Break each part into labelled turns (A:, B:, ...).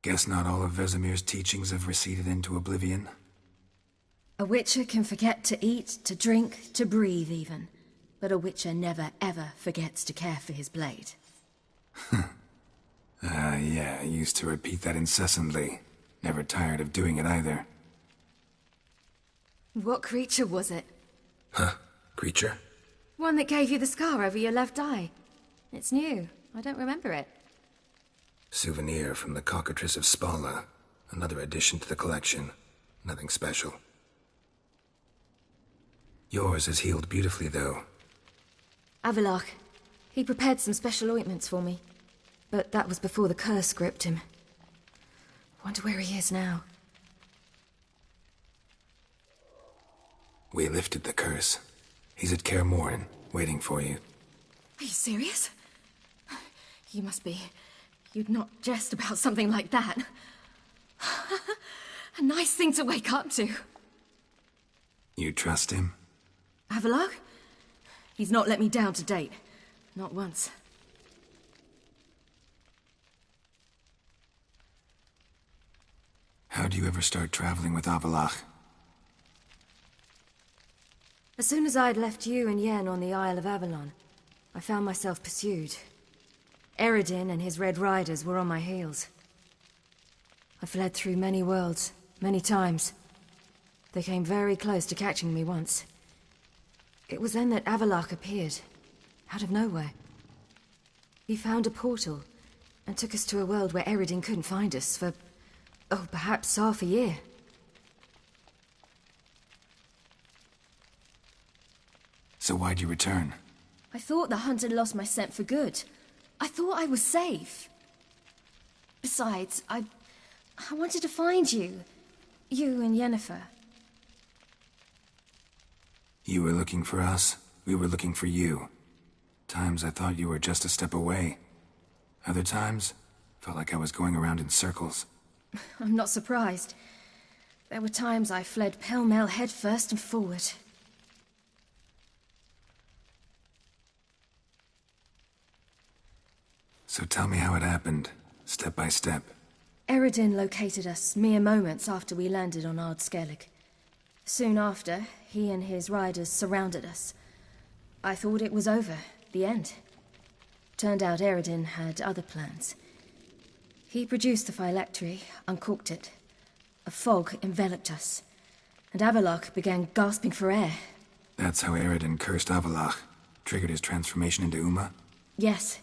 A: Guess not all of Vesemir's teachings have receded into oblivion.
B: A witcher can forget to eat, to drink, to breathe even. But a witcher never ever forgets to care for his blade.
A: Yeah, I used to repeat that incessantly. Never tired of doing it either.
B: What creature was it?
A: Huh? Creature?
B: One that gave you the scar over your left eye. It's new. I don't remember it.
A: Souvenir from the cockatrice of Spala. Another addition to the collection. Nothing special. Yours has healed beautifully, though.
B: Avalok. He prepared some special ointments for me. But that was before the curse gripped him. Wonder where he is now.
A: We lifted the curse. He's at Kaer Morhen, waiting for you.
B: Are you serious? You must be. You'd not jest about something like that. A nice thing to wake up to.
A: You trust him?
B: Avalok? He's not let me down to date. Not once.
A: How'd you ever start traveling with Avalok?
B: As soon as I'd left you and Yen on the Isle of Avalon, I found myself pursued. Eredin and his Red Riders were on my heels. I fled through many worlds, many times. They came very close to catching me once. It was then that Avalok appeared, out of nowhere. He found a portal, and took us to a world where Eredin couldn't find us for, perhaps half a year.
A: So why'd you return?
B: I thought the hunt had lost my scent for good. I thought I was safe. Besides, I wanted to find you. You and Yennefer.
A: You were looking for us. We were looking for you. Times I thought you were just a step away. Other times, felt like I was going around in circles.
B: I'm not surprised. There were times I fled pell-mell headfirst and forward.
A: So tell me how it happened, step by step.
B: Eredin located us mere moments after we landed on Ard Skellig. Soon after, he and his riders surrounded us. I thought it was over, the end. Turned out Eredin had other plans. He produced the phylactery, uncorked it. A fog enveloped us, and Avalok began gasping for air.
A: That's how Eredin cursed Avalok, triggered his transformation into Uma?
B: Yes.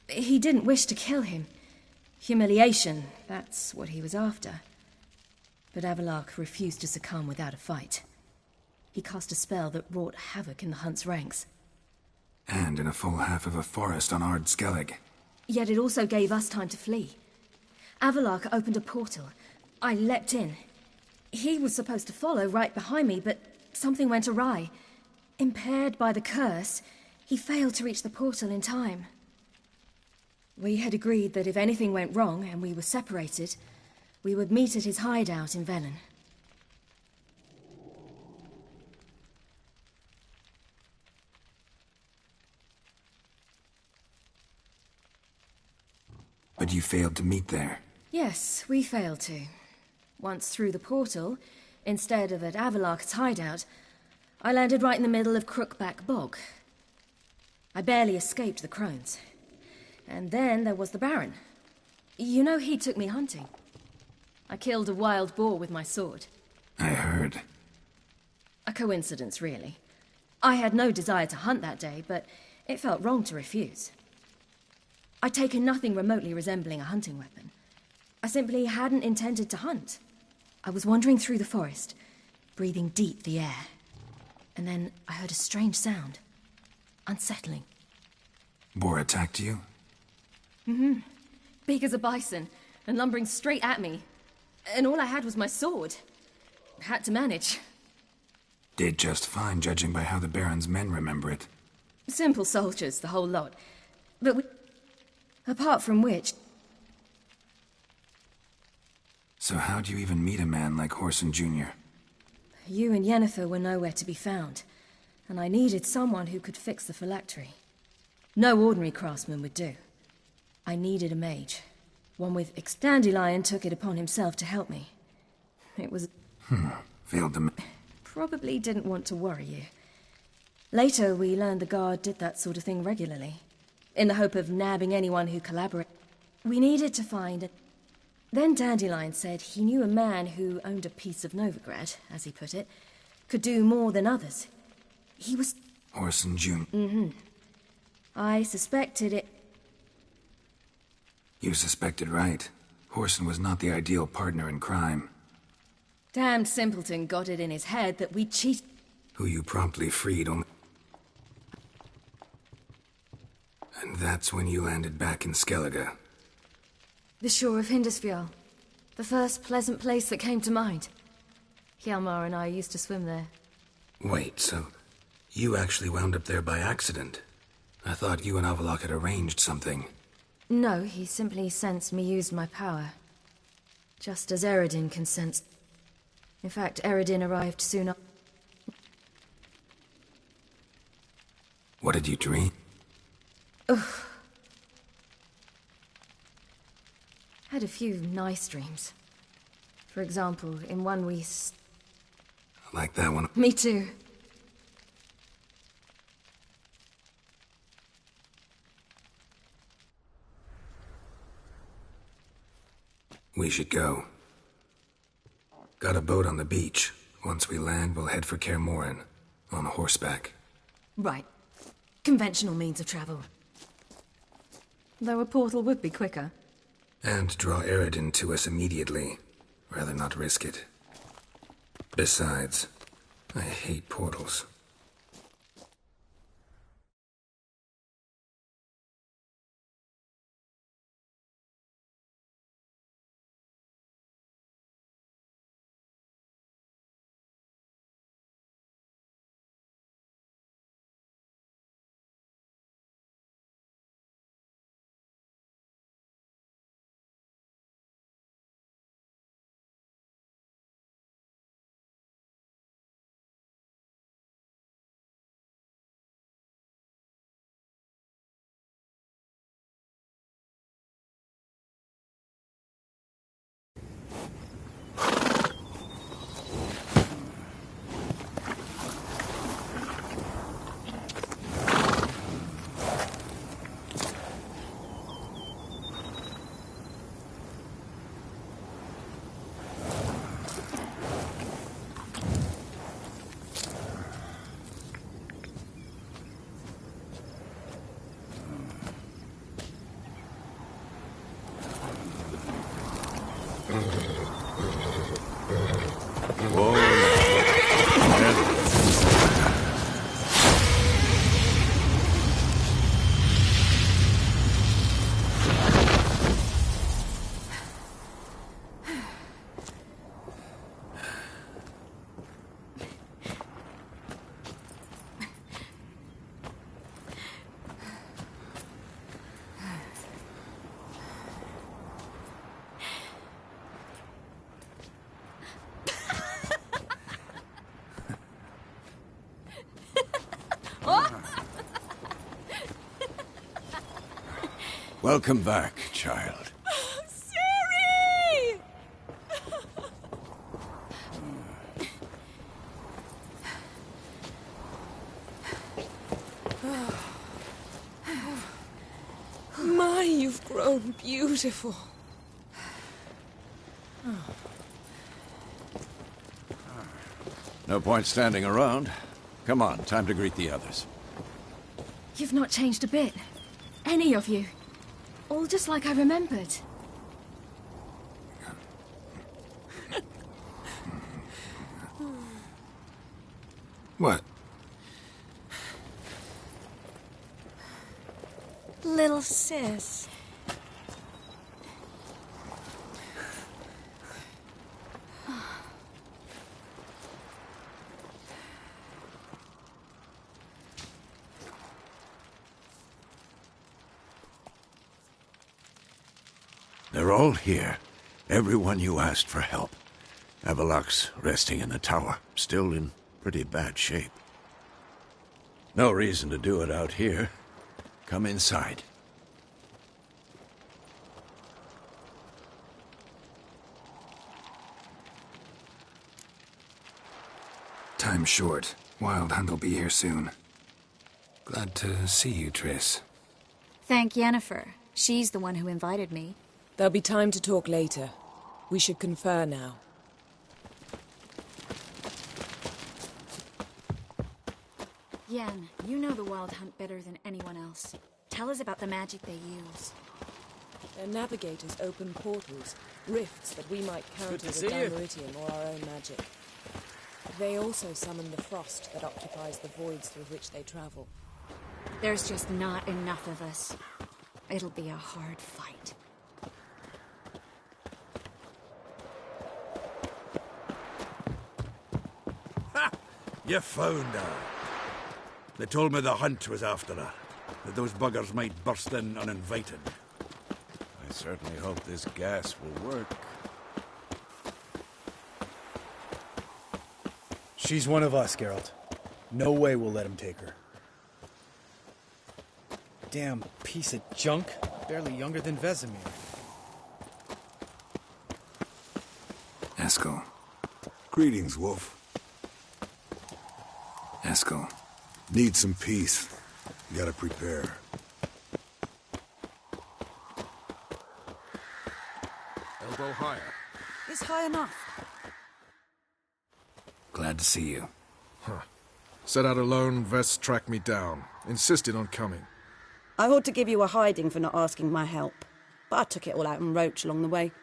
B: He didn't wish to kill him. Humiliation, that's what he was after. But Avalok refused to succumb without a fight. He cast a spell that wrought havoc in the hunt's ranks.
A: And in a full half of a forest on Ard Skellig.
B: Yet it also gave us time to flee. Avalok opened a portal. I leapt in. He was supposed to follow right behind me, but something went awry. Impaired by the curse, he failed to reach the portal in time. We had agreed that if anything went wrong and we were separated, we would meet at his hideout in Velen.
A: But you failed to meet there.
B: Yes, we failed to. Once through the portal, instead of at Avalok's hideout, I landed right in the middle of Crookback Bog. I barely escaped the crones. And then there was the Baron. You know, he took me hunting. I killed a wild boar with my sword.
A: I heard.
B: A coincidence, really. I had no desire to hunt that day, but it felt wrong to refuse. I'd taken nothing remotely resembling a hunting weapon. I simply hadn't intended to hunt. I was wandering through the forest, breathing deep the air. And then I heard a strange sound. Unsettling.
A: Boar attacked you?
B: Mm-hmm. Big as a bison, and lumbering straight at me. And all I had was my sword. Had to manage.
A: Did just fine, judging by how the Baron's men remember it.
B: Simple soldiers, the whole lot. But apart from which...
A: So how'd you even meet a man like Whoreson Jr.?
B: You and Yennefer were nowhere to be found, and I needed someone who could fix the phylactery. No ordinary craftsman would do. I needed a mage. One with Dandelion took it upon himself to help me. It was...
A: Failed to...
B: Probably didn't want to worry you. Later, we learned the guard did that sort of thing regularly, in the hope of nabbing anyone who collaborated. We needed to find a... Then Dandelion said he knew a man who owned a piece of Novigrad, as he put it, could do more than others. He was...
A: Orson Jr.
B: I suspected it...
A: You suspected right. Orson was not the ideal partner in crime.
B: Damned simpleton got it in his head that we'd cheat...
A: Who you promptly freed only... And that's when you landed back in Skellige.
B: The shore of Hindisfjall. The first pleasant place that came to mind. Hjalmar and I used to swim there.
A: Wait, so... You actually wound up there by accident? I thought you and Avalok had arranged something.
B: No, he simply sensed me used my power. Just as Eredin can sense... In fact, Eredin arrived soon after...
A: What did you dream?
B: Ugh. Had a few nice dreams. For example, in one we...
A: Like that one?
B: Me too.
A: We should go. Got a boat on the beach. Once we land, we'll head for Kaer Morhen. On horseback.
B: Right. Conventional means of travel. Though a portal would be quicker.
A: And draw Eredin to us immediately. Rather not risk it. Besides, I hate portals.
C: Welcome back, child.
B: Siri!
D: My, you've grown beautiful.
C: No point standing around. Come on, time to greet the others.
B: You've not changed a bit. Any of you. All just like I remembered.
A: What?
D: Little sis.
C: They're all here. Everyone you asked for help. Avalok's resting in the tower, still in pretty bad shape. No reason to do it out here. Come inside.
A: Time's short. Wild Hunt will be here soon. Glad to see you, Triss.
E: Thank Yennefer. She's the one who invited me.
D: There'll be time to talk later. We should confer now.
E: Yen, you know the Wild Hunt better than anyone else. Tell us about the magic they use.
D: Their navigators open portals, rifts that we might counter with Dimeritium or our own magic. They also summon the frost that occupies the voids through which they travel.
E: There's just not enough of us. It'll be a hard fight.
C: Ha! You found her. They told me the hunt was after her, that those buggers might burst in uninvited. I certainly hope this gas will work.
F: She's one of us, Geralt. No way we'll let him take her. Damn piece of junk. Barely younger than Vesemir.
A: Eskel.
G: Greetings, Wolf.
A: Eskel.
G: Need some peace. Gotta prepare.
H: Elbow higher.
I: It's high enough.
A: Glad to see you.
H: Set out alone, Vest tracked me down. Insisted on coming.
I: I ought to give you a hiding for not asking my help, but I took it all out in Roach along the way.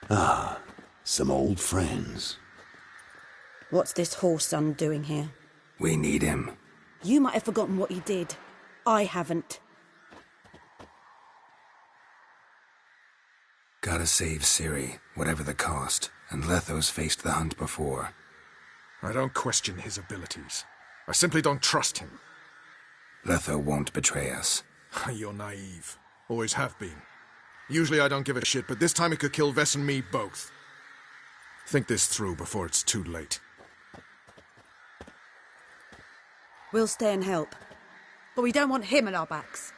J: Ah, some old friends.
I: What's this horse son doing here?
A: We need him.
I: You might have forgotten what he did. I haven't.
A: Gotta save Ciri, whatever the cost, and Letho's faced the hunt before.
H: I don't question his abilities. I simply don't trust him.
A: Letho won't betray us.
H: You're naive. Always have been. Usually I don't give a shit, but this time it could kill Vess and me both. Think this through before it's too late.
I: We'll stay and help. But we don't want him at our backs.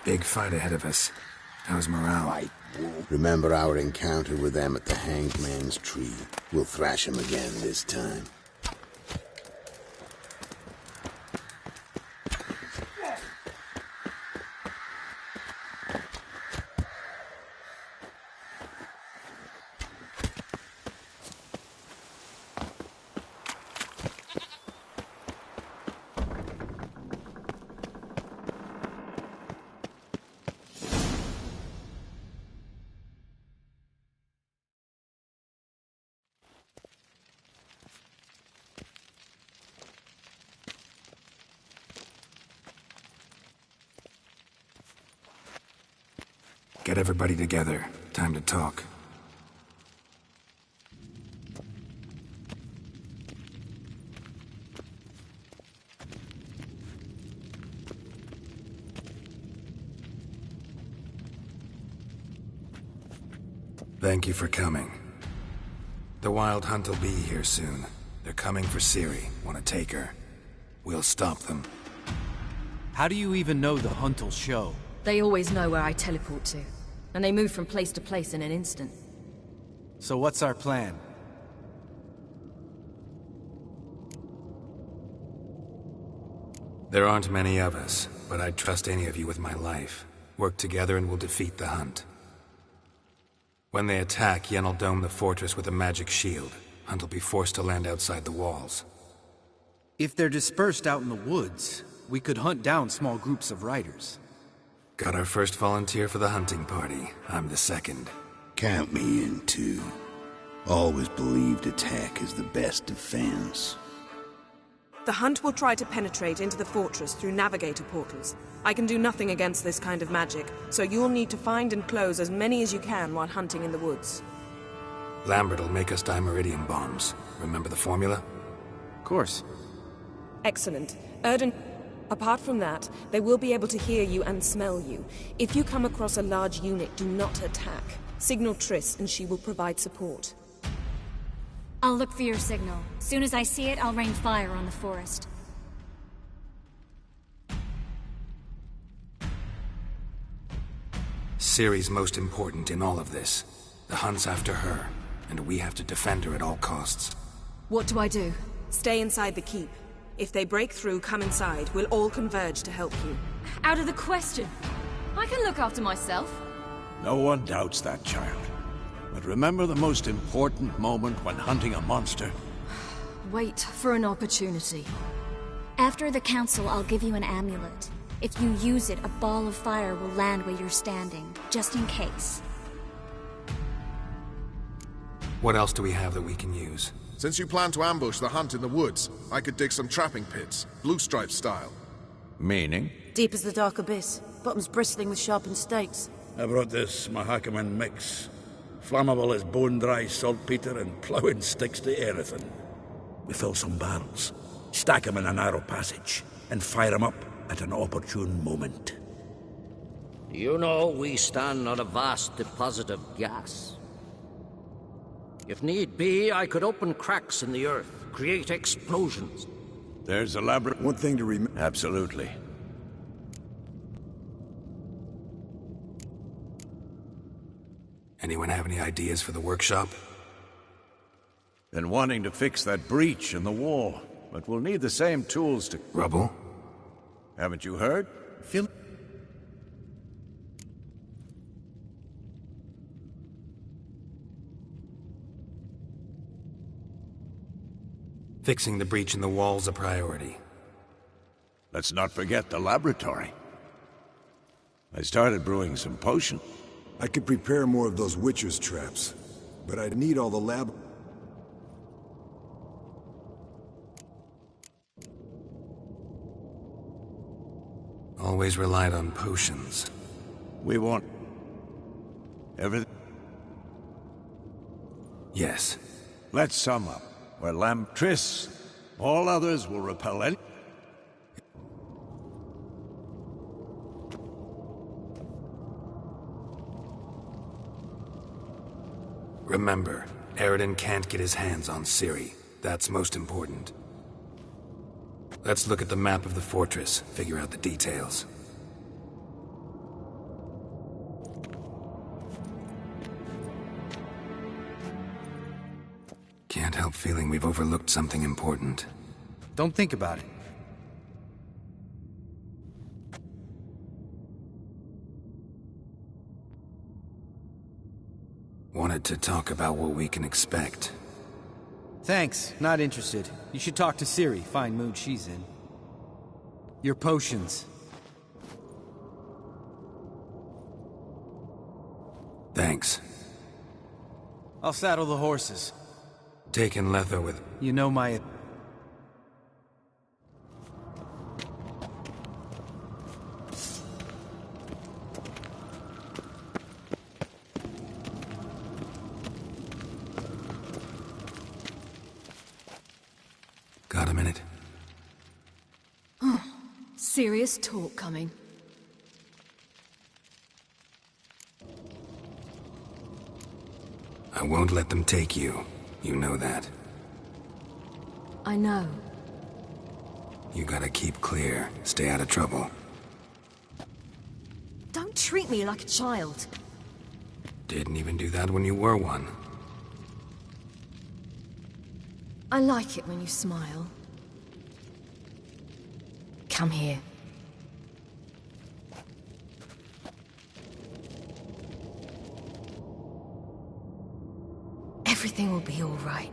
A: Big fight ahead of us. How's morale?
J: Remember our encounter with them at the Hanged Man's Tree. We'll thrash him again this time.
A: Get everybody together. Time to talk. Thank you for coming. The Wild Hunt will be here soon. They're coming for Ciri. Want to take her? We'll stop them.
F: How do you even know the hunt will show?
B: They always know where I teleport to. And they move from place to place in an instant.
F: So what's our plan?
A: There aren't many of us, but I'd trust any of you with my life. Work together and we'll defeat the Hunt. When they attack, Yen'll dome the fortress with a magic shield. Hunt will be forced to land outside the walls.
F: If they're dispersed out in the woods, we could hunt down small groups of riders.
A: Got our first volunteer for the hunting party. I'm the second.
J: Count me in, too. Always believed attack is the best defense.
K: The Hunt will try to penetrate into the fortress through navigator portals. I can do nothing against this kind of magic, so you'll need to find and close as many as you can while hunting in the woods.
A: Lambert'll make us dimeridium bombs. Remember the formula?
F: Of course.
K: Excellent. Erden... Apart from that, they will be able to hear you and smell you. If you come across a large unit, do not attack. Signal Triss and she will provide support.
E: I'll look for your signal. Soon as I see it, I'll rain fire on the forest.
A: Ciri's most important in all of this. The hunt's after her, and we have to defend her at all costs.
B: What do I do?
K: Stay inside the keep. If they break through, come inside. We'll all converge to help you.
B: Out of the question. I can look after myself.
C: No one doubts that, child. But remember the most important moment when hunting a monster?
B: Wait for an opportunity.
E: After the council, I'll give you an amulet. If you use it, a ball of fire will land where you're standing, just in case.
A: What else do we have that we can use?
H: Since you plan to ambush the hunt in the woods, I could dig some trapping pits, blue stripe style.
C: Meaning?
I: Deep as the dark abyss, bottoms bristling with sharpened stakes.
C: I brought this Mahakaman mix. Flammable as bone-dry saltpeter and ploughing sticks to anything. We fill some barrels, stack them in a narrow passage, and fire them up at an opportune moment.
L: You know, we stand on a vast deposit of gas. If need be, I could open cracks in the earth, create explosions.
C: There's elaborate...
G: One thing to remember...
C: Absolutely.
A: Anyone have any ideas for the workshop?
C: Been wanting to fix that breach in the wall, but we'll need the same tools to...
A: Rubble?
C: Haven't you heard?
F: Feel...
A: Fixing the breach in the wall's a priority.
C: Let's not forget the laboratory. I started brewing some potion.
G: I could prepare more of those witcher's traps, but I'd need all the lab...
A: Always relied on potions.
C: We want... everything?
A: Yes.
C: Let's sum up. Where Triss, all others will repel any...
A: Remember, Eridan can't get his hands on Ciri. That's most important. Let's look at the map of the fortress, figure out the details. Can't help feeling we've overlooked something important.
F: Don't think about it.
A: Wanted to talk about what we can expect.
F: Thanks, not interested. You should talk to Ciri, fine mood she's in. Your potions.
A: Thanks.
F: I'll saddle the horses.
A: Taking Letha with...
F: You know my...
A: Got a minute?
B: Serious talk coming.
A: I won't let them take you. You know that.
B: I know.
A: You gotta keep clear. Stay out of trouble.
B: Don't treat me like a child.
A: Didn't even do that when you were one.
B: I like it when you smile. Come here. Everything will be all right.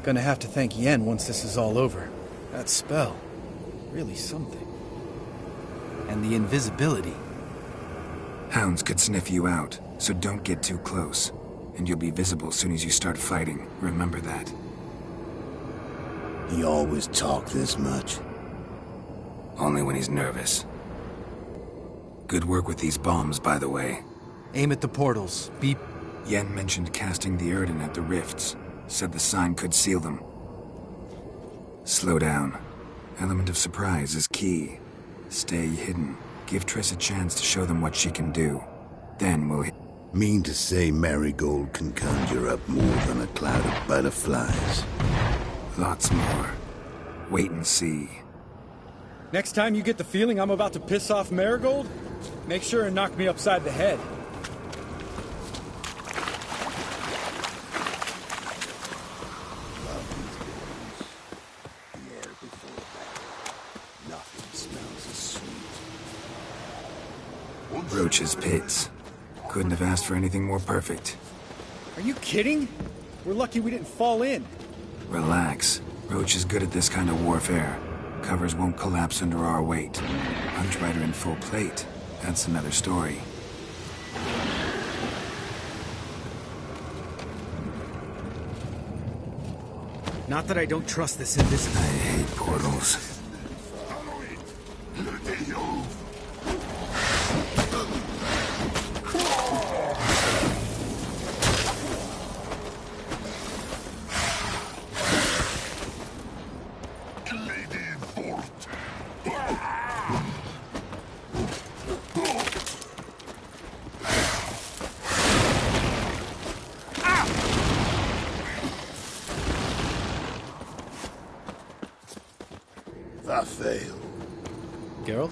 F: Gonna have to thank Yen once this is all over. That spell. Really something. And the invisibility.
A: Hounds could sniff you out, so don't get too close. And you'll be visible as soon as you start fighting. Remember that.
J: He always talk this much.
A: Only when he's nervous. Good work with these bombs, by the way.
F: Aim at the portals. Beep.
A: Yen mentioned casting the Erden at the rifts. Said the sign could seal them. Slow down. Element of surprise is key. Stay hidden. Give Triss a chance to show them what she can do. Then we'll hit.
J: Mean to say Marigold can conjure up more than a cloud of butterflies?
A: Lots more. Wait and see.
F: Next time you get the feeling I'm about to piss off Marigold, make sure and knock me upside the head.
A: Roach's pits. Couldn't have asked for anything more perfect.
F: Are you kidding? We're lucky we didn't fall in.
A: Relax. Roach is good at this kind of warfare. Covers won't collapse under our weight. Hunt Rider in full plate. That's another story.
F: Not that I don't trust this invisible.
A: I hate portals.
J: I fail.
F: Geralt?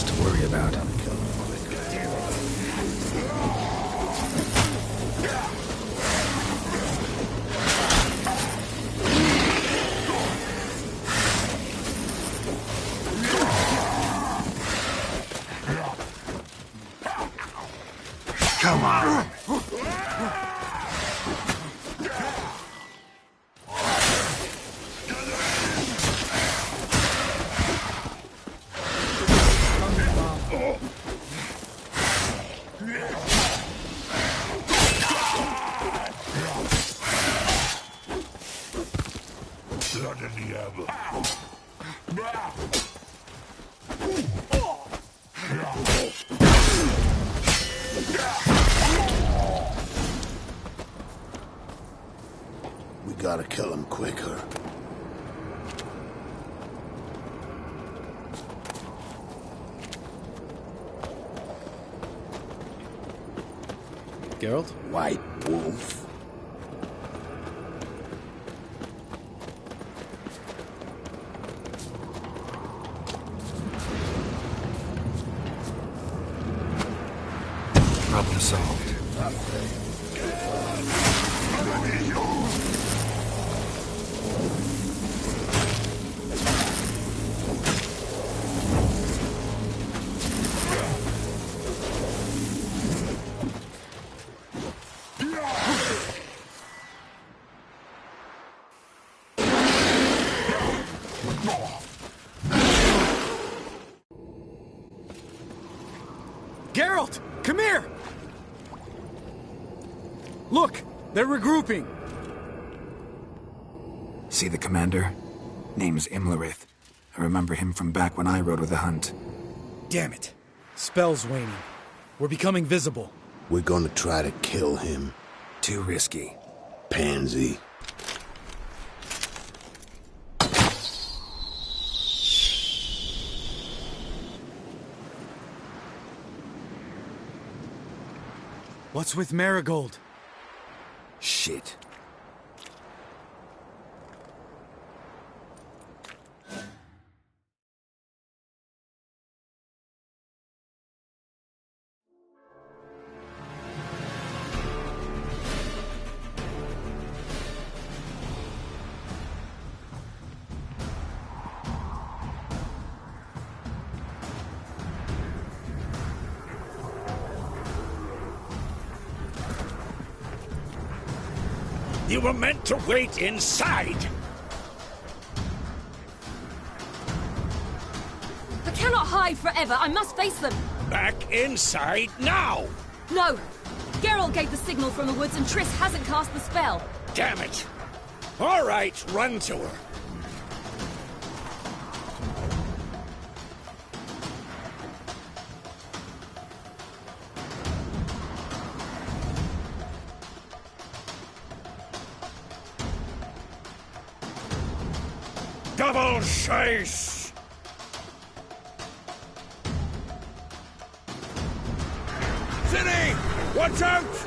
A: To worry about. Come on.
J: We gotta kill him quicker.
F: Geralt?
J: White wolf.
A: Problem solved.
F: Geralt! Come here! Look! They're regrouping!
A: See the commander? Name's Imlerith. I remember him from back when I rode with the Hunt.
F: Damn it. Spell's waning. We're becoming visible.
J: We're gonna try to kill him.
A: Too risky.
J: Pansy.
F: What's with Marigold?
J: Shit.
C: You were meant to wait inside!
B: I cannot hide forever. I must face them.
C: Back inside now!
B: No! Geralt gave the signal from the woods and Triss hasn't cast the spell.
C: Damn it! All right, run to her. Double chase! City! Watch out!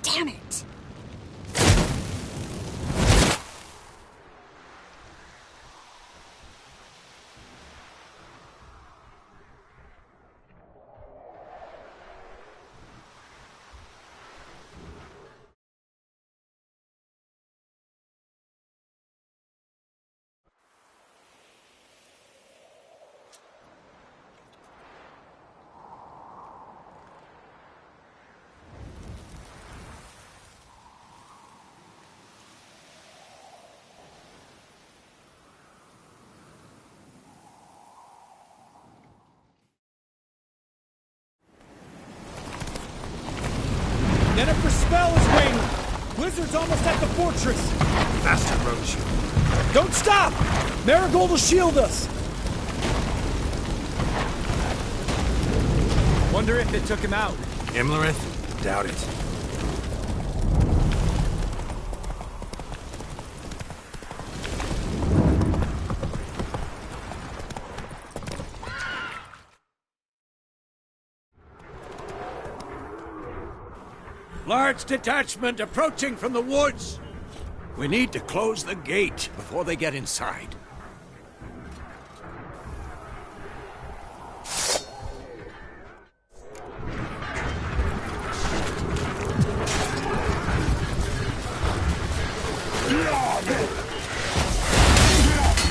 E: Damn it!
F: Jennifer's spell is waning! Blizzard's almost at the fortress!
A: Faster, road shield.
F: Don't stop! Marigold will shield us! Wonder if it took him out.
A: Imlerith? Doubt it.
C: Large detachment approaching from the woods. We need to close the gate before they get inside.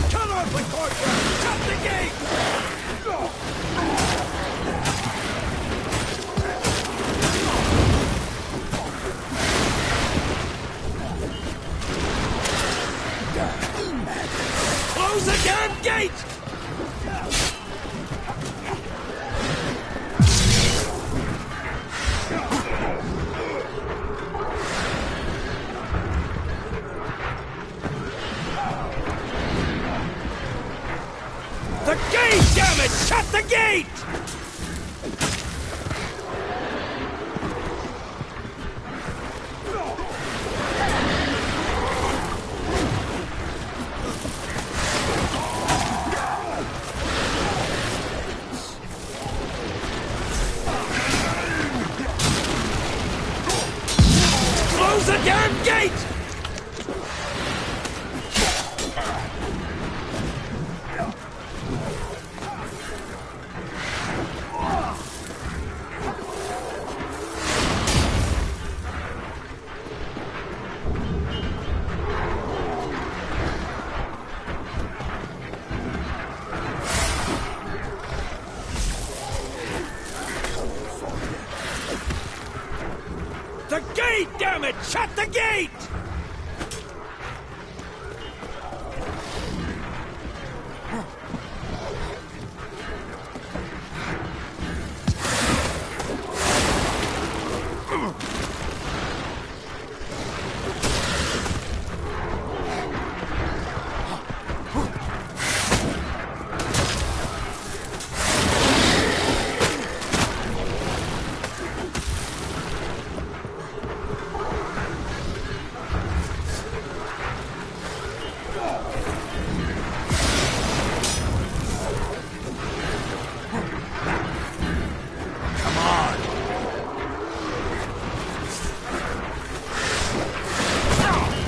C: Cut off the courtyard! Shut the gate! Close the damn gate! The gate, damn it! Shut the gate! damn gate! The gate, damn it! Shut the gate!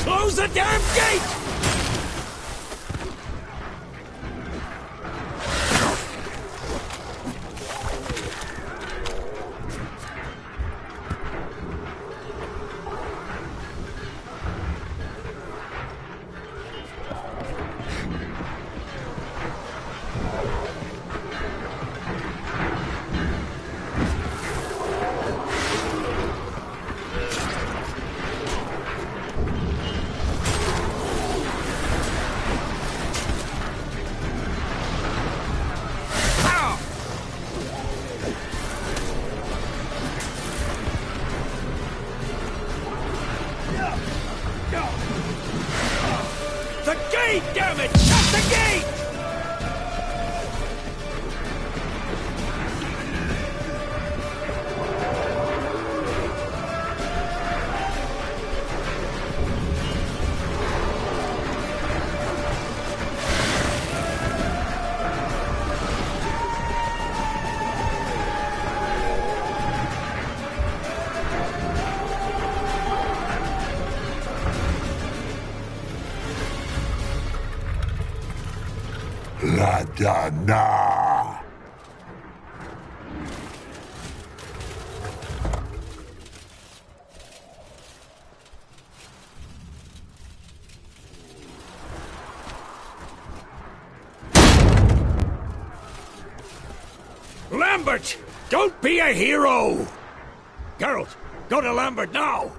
C: Close the damn gate! The gate, damn it! Shut the gate!
J: La Dana!
C: Lambert! Don't be a hero! Geralt, go to Lambert now!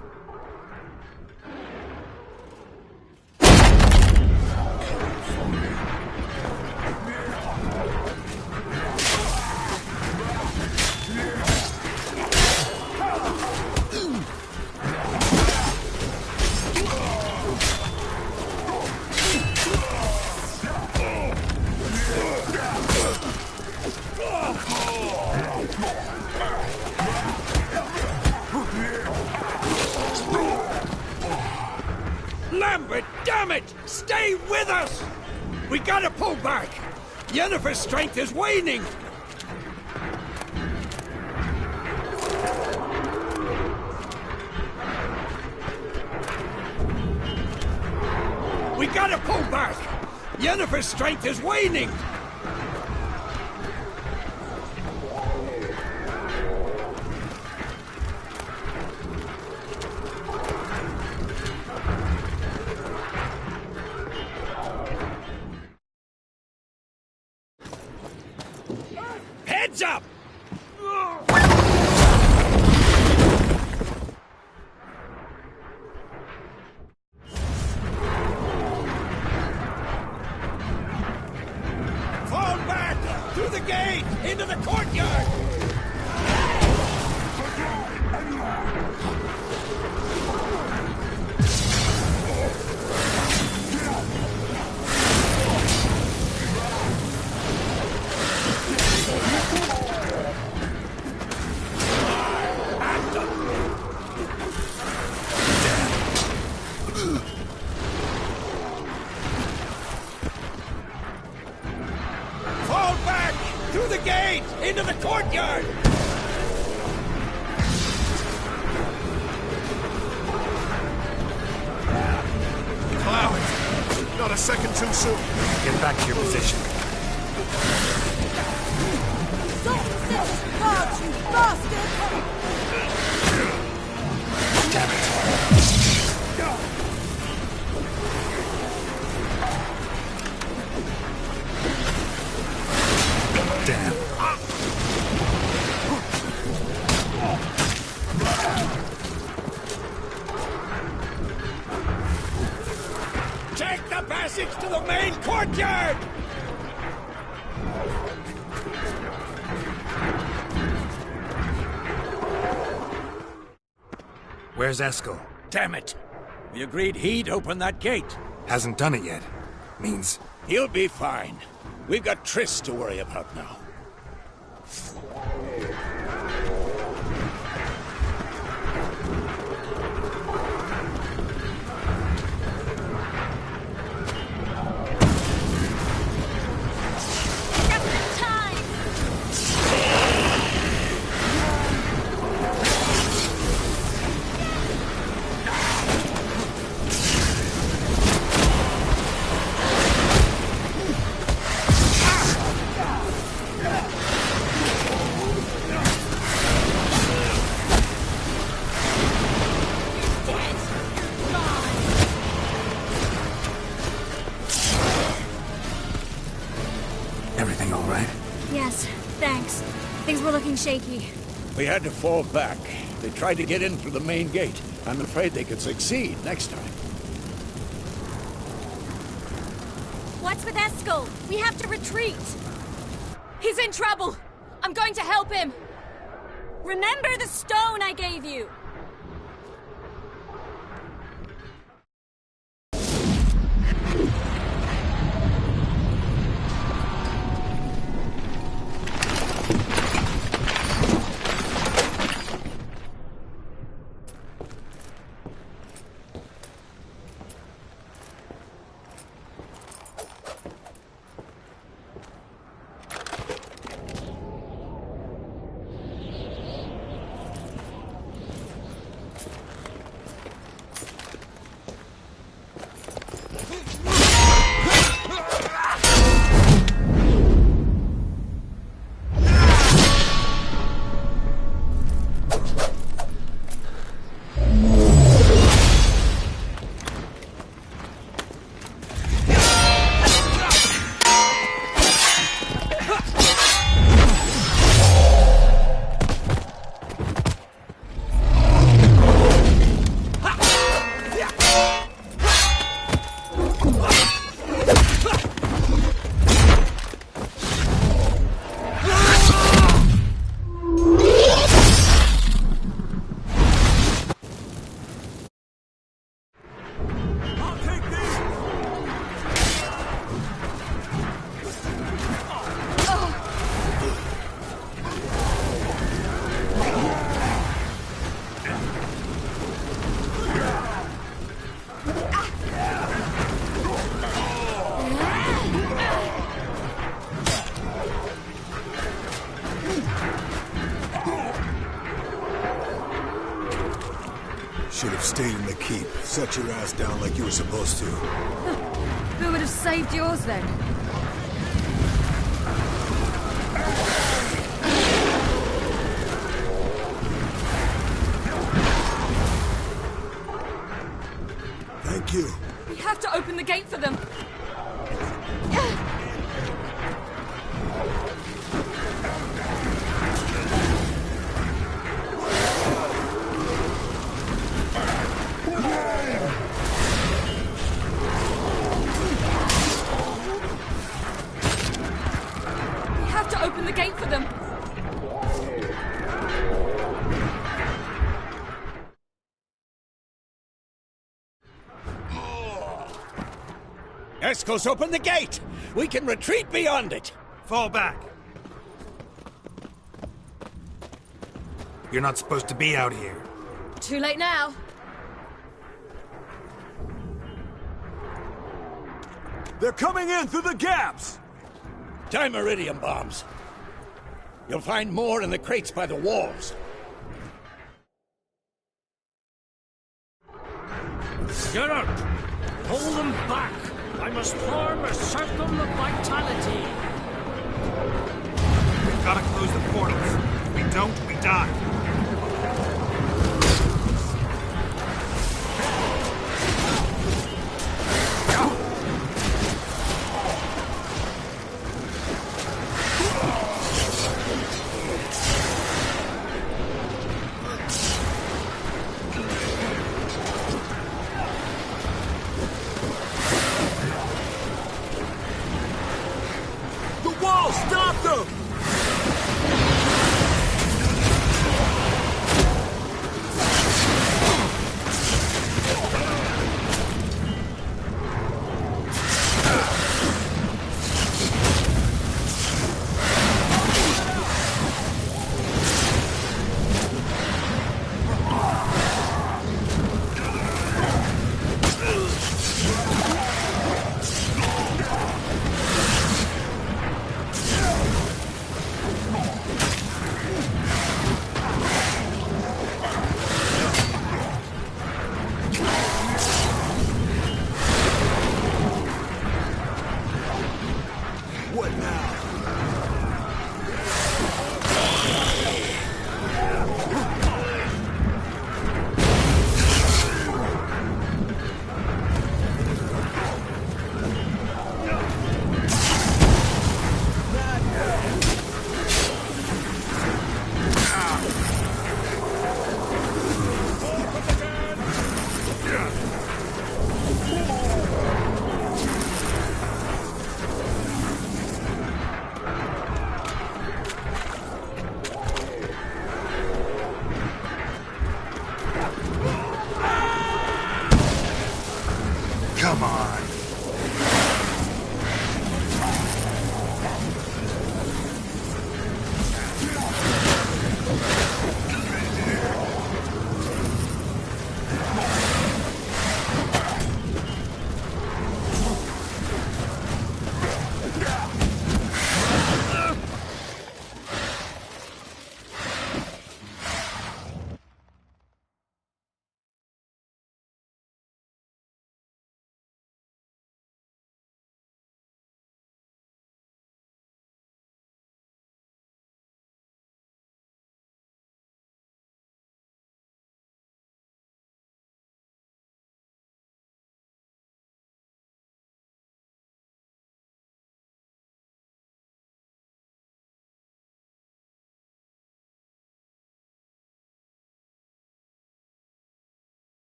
C: Lambert, damn it! Stay with us! We gotta pull back! Yennefer's strength is waning! We gotta pull back! Yennefer's strength is waning! Heads up! Fall back! Through the gate! Into the courtyard! Fall back! Through the gate! Into the courtyard!
H: second too soon.
A: Get back to your position.
D: Guards, you bastard!
A: Damn it. Damn.
C: Take the passage to the main courtyard!
A: Where's Eskel?
C: Damn it! We agreed he'd open that gate.
A: Hasn't done it yet. Means...
C: He'll be fine. We've got Triss to worry about now.
A: Everything all right?
E: Yes, thanks. Things were looking shaky.
C: We had to fall back. They tried to get in through the main gate. I'm afraid they could succeed next time.
E: What's with Eskel? We have to retreat. He's in trouble. I'm going to help him. Remember the stone I gave you.
G: Should have stayed in the keep. Set your ass down like you were supposed to.
B: Who would have saved yours then?
G: Thank you.
B: We have to open the gate for them. Open the gate for them.
C: Eskel's opened the gate! We can retreat beyond it!
A: Fall back. You're not supposed to be out here.
B: Too late now.
C: They're coming in through the gaps! Time iridium bombs. You'll find more in the crates by the walls.
L: Get out! Hold them back! I'm must form a circle of vitality.
A: We've got to close the portals. If we don't, we die. Come on.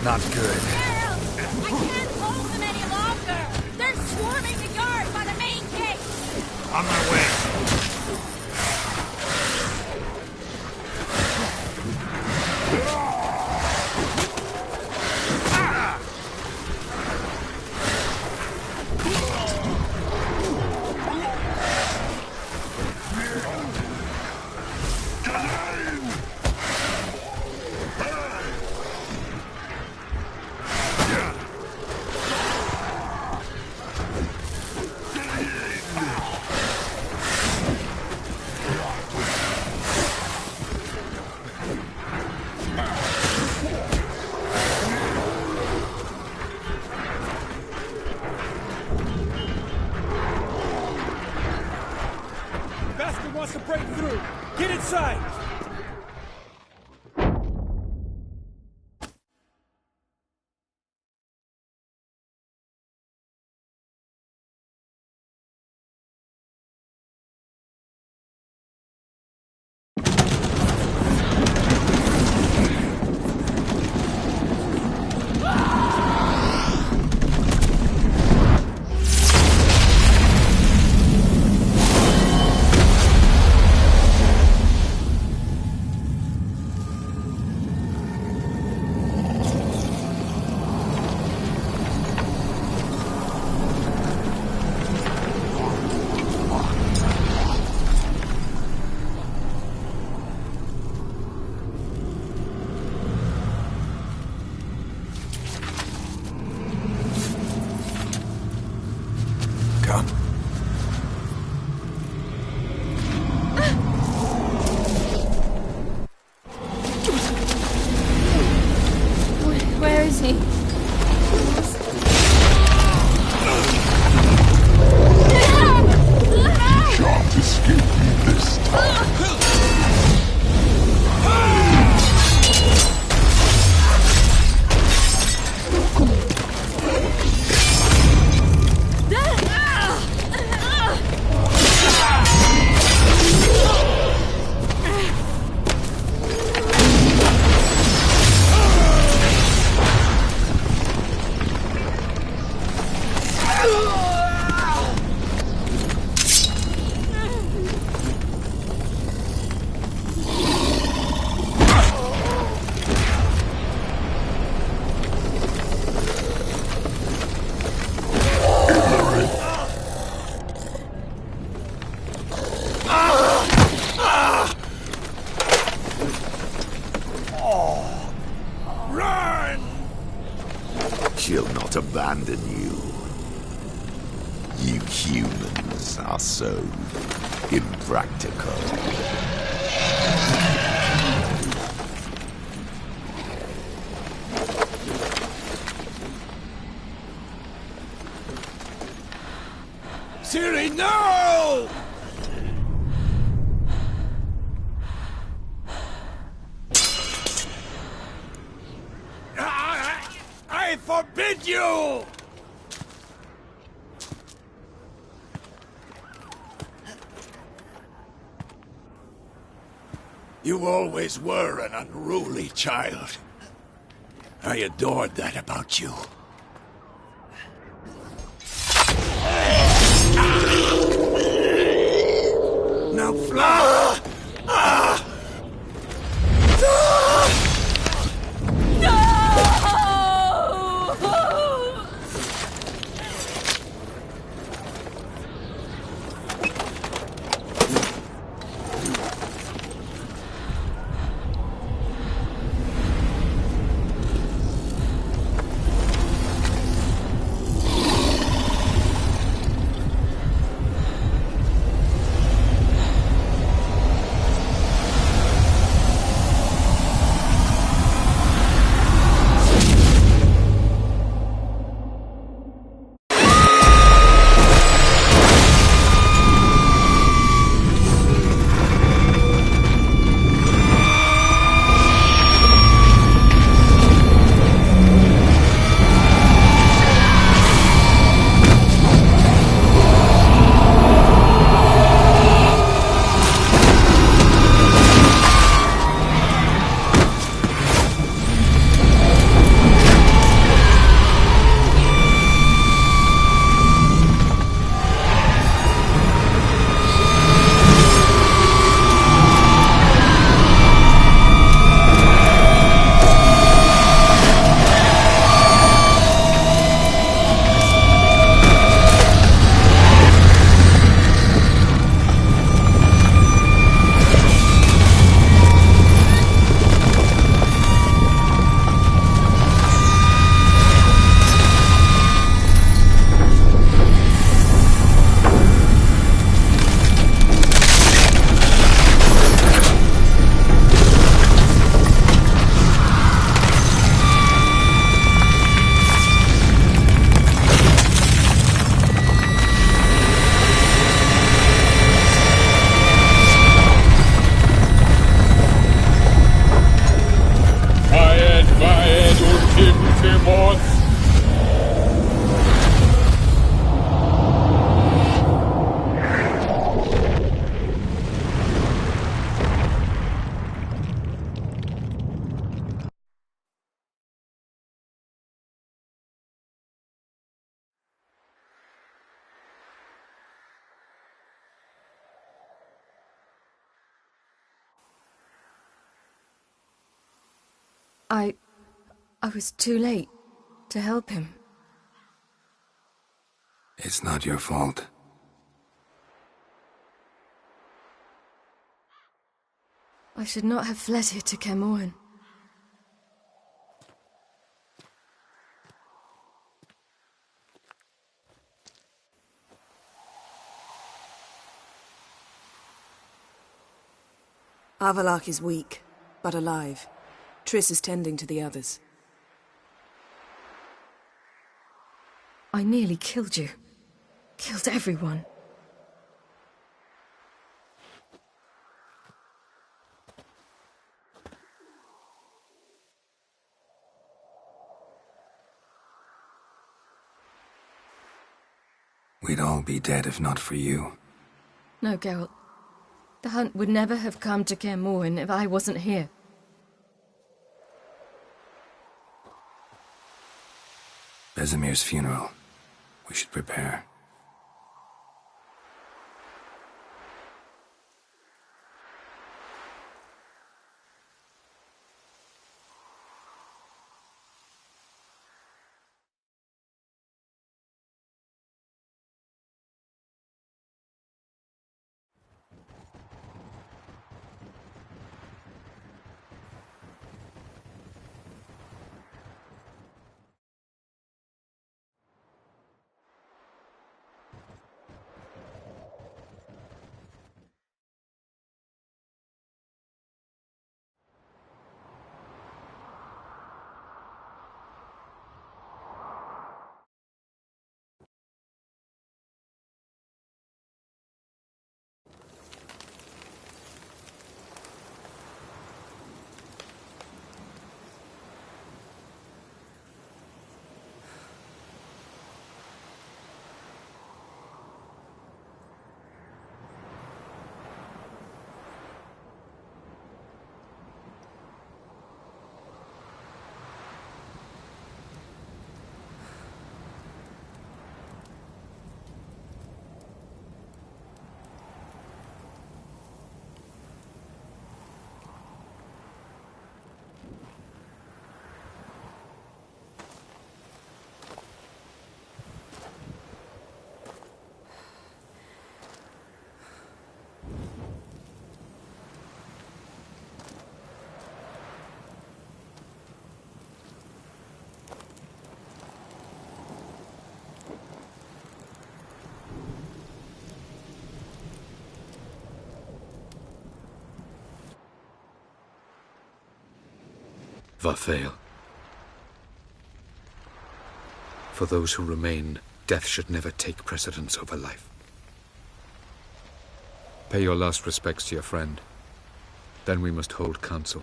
A: Not good.
E: I can't hold them any longer! They're swarming the yard by the main gate!
A: On my way.
M: Wants to break through. Get inside!
J: She'll not abandon you. You humans are so impractical.
C: Ciri, no! I forbid you! You always were an unruly child. I adored that about you. Now fly!
B: I was too late to help him.
A: It's not your fault.
B: I should not have fled here to Kermoran.
K: Avalak is weak, but alive. Triss is tending to the others.
B: I nearly killed you. Killed everyone.
A: We'd all be dead if not for you.
B: No, Geralt. The hunt would never have come to Kermoran if I wasn't here.
A: Vesemir's funeral. We should prepare.
N: Varthael. For those who remain, death should never take precedence over life. Pay your last respects to your friend. Then we must hold council.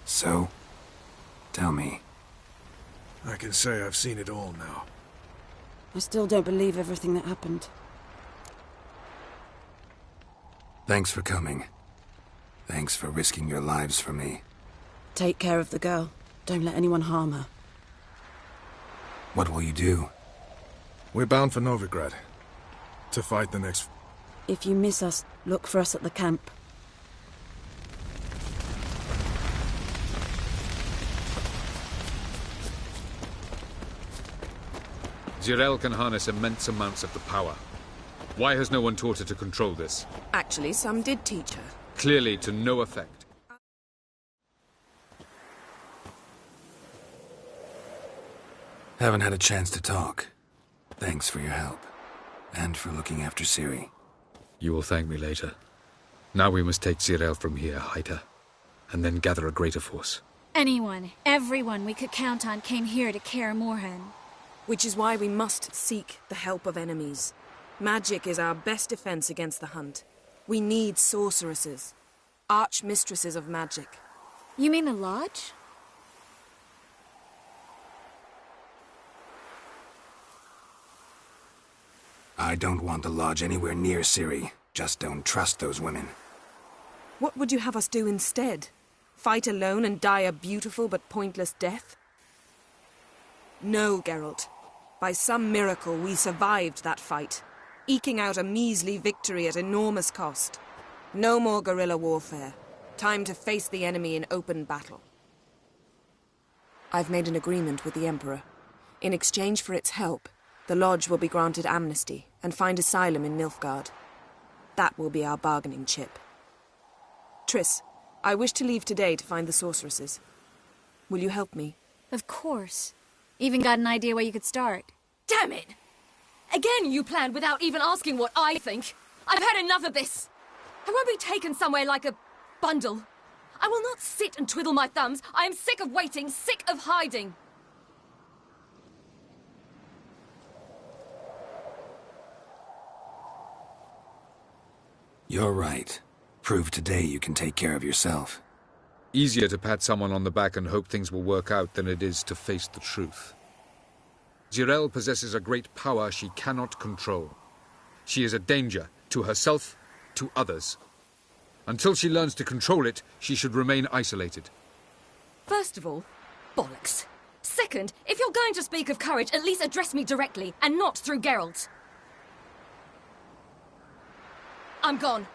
A: So, tell me.
H: I can say I've seen it all now.
I: I still don't believe everything that happened.
A: Thanks for coming. Thanks for risking your lives for me.
I: Take care of the girl. Don't let anyone harm her.
A: What will you do?
H: We're bound for Novigrad. To fight the next...
I: If you miss us, look for us at the camp.
N: Zirael can harness immense amounts of the power. Why has no one taught her to control this?
K: Actually, some did teach her.
N: Clearly to no effect.
A: Haven't had a chance to talk. Thanks for your help. And for looking after Ciri.
N: You will thank me later. Now we must take Zirael from here, hide her, and then gather a greater force.
E: Anyone, everyone we could count on came here to Kaer Morhen.
K: Which is why we must seek the help of enemies. Magic is our best defense against the Hunt. We need sorceresses. Archmistresses of magic.
E: You mean the Lodge?
A: I don't want the Lodge anywhere near Ciri. Just don't trust those women.
K: What would you have us do instead? Fight alone and die a beautiful but pointless death? No, Geralt. By some miracle, we survived that fight, eking out a measly victory at enormous cost. No more guerrilla warfare. Time to face the enemy in open battle. I've made an agreement with the Emperor. In exchange for its help, the Lodge will be granted amnesty and find asylum in Nilfgaard. That will be our bargaining chip. Triss, I wish to leave today to find the sorceresses. Will you help me?
E: Of course. Even got an idea where you could start.
B: Damn it! Again you planned without even asking what I think. I've had enough of this. I won't be taken somewhere like a bundle. I will not sit and twiddle my thumbs. I am sick of waiting, sick of hiding.
A: You're right. Prove today you can take care of yourself.
N: Easier to pat someone on the back and hope things will work out than it is to face the truth. Jirel possesses a great power she cannot control. She is a danger to herself, to others. Until she learns to control it, she should remain isolated.
B: First of all, bollocks. Second, if you're going to speak of courage, at least address me directly, and not through Geralt. I'm gone.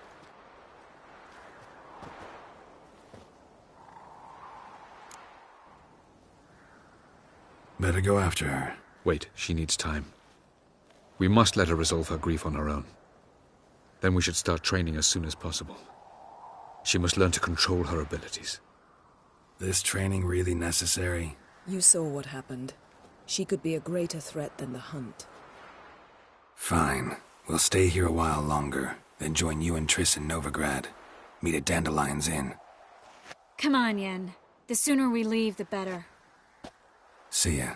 A: Better go after her.
N: Wait, she needs time. We must let her resolve her grief on her own. Then we should start training as soon as possible. She must learn to control her abilities.
A: This training really necessary?
D: You saw what happened. She could be a greater threat than the Hunt.
A: Fine. We'll stay here a while longer, then join you and Triss in Novigrad. Meet at Dandelion's Inn.
E: Come on, Yen. The sooner we leave, the better.
A: See ya.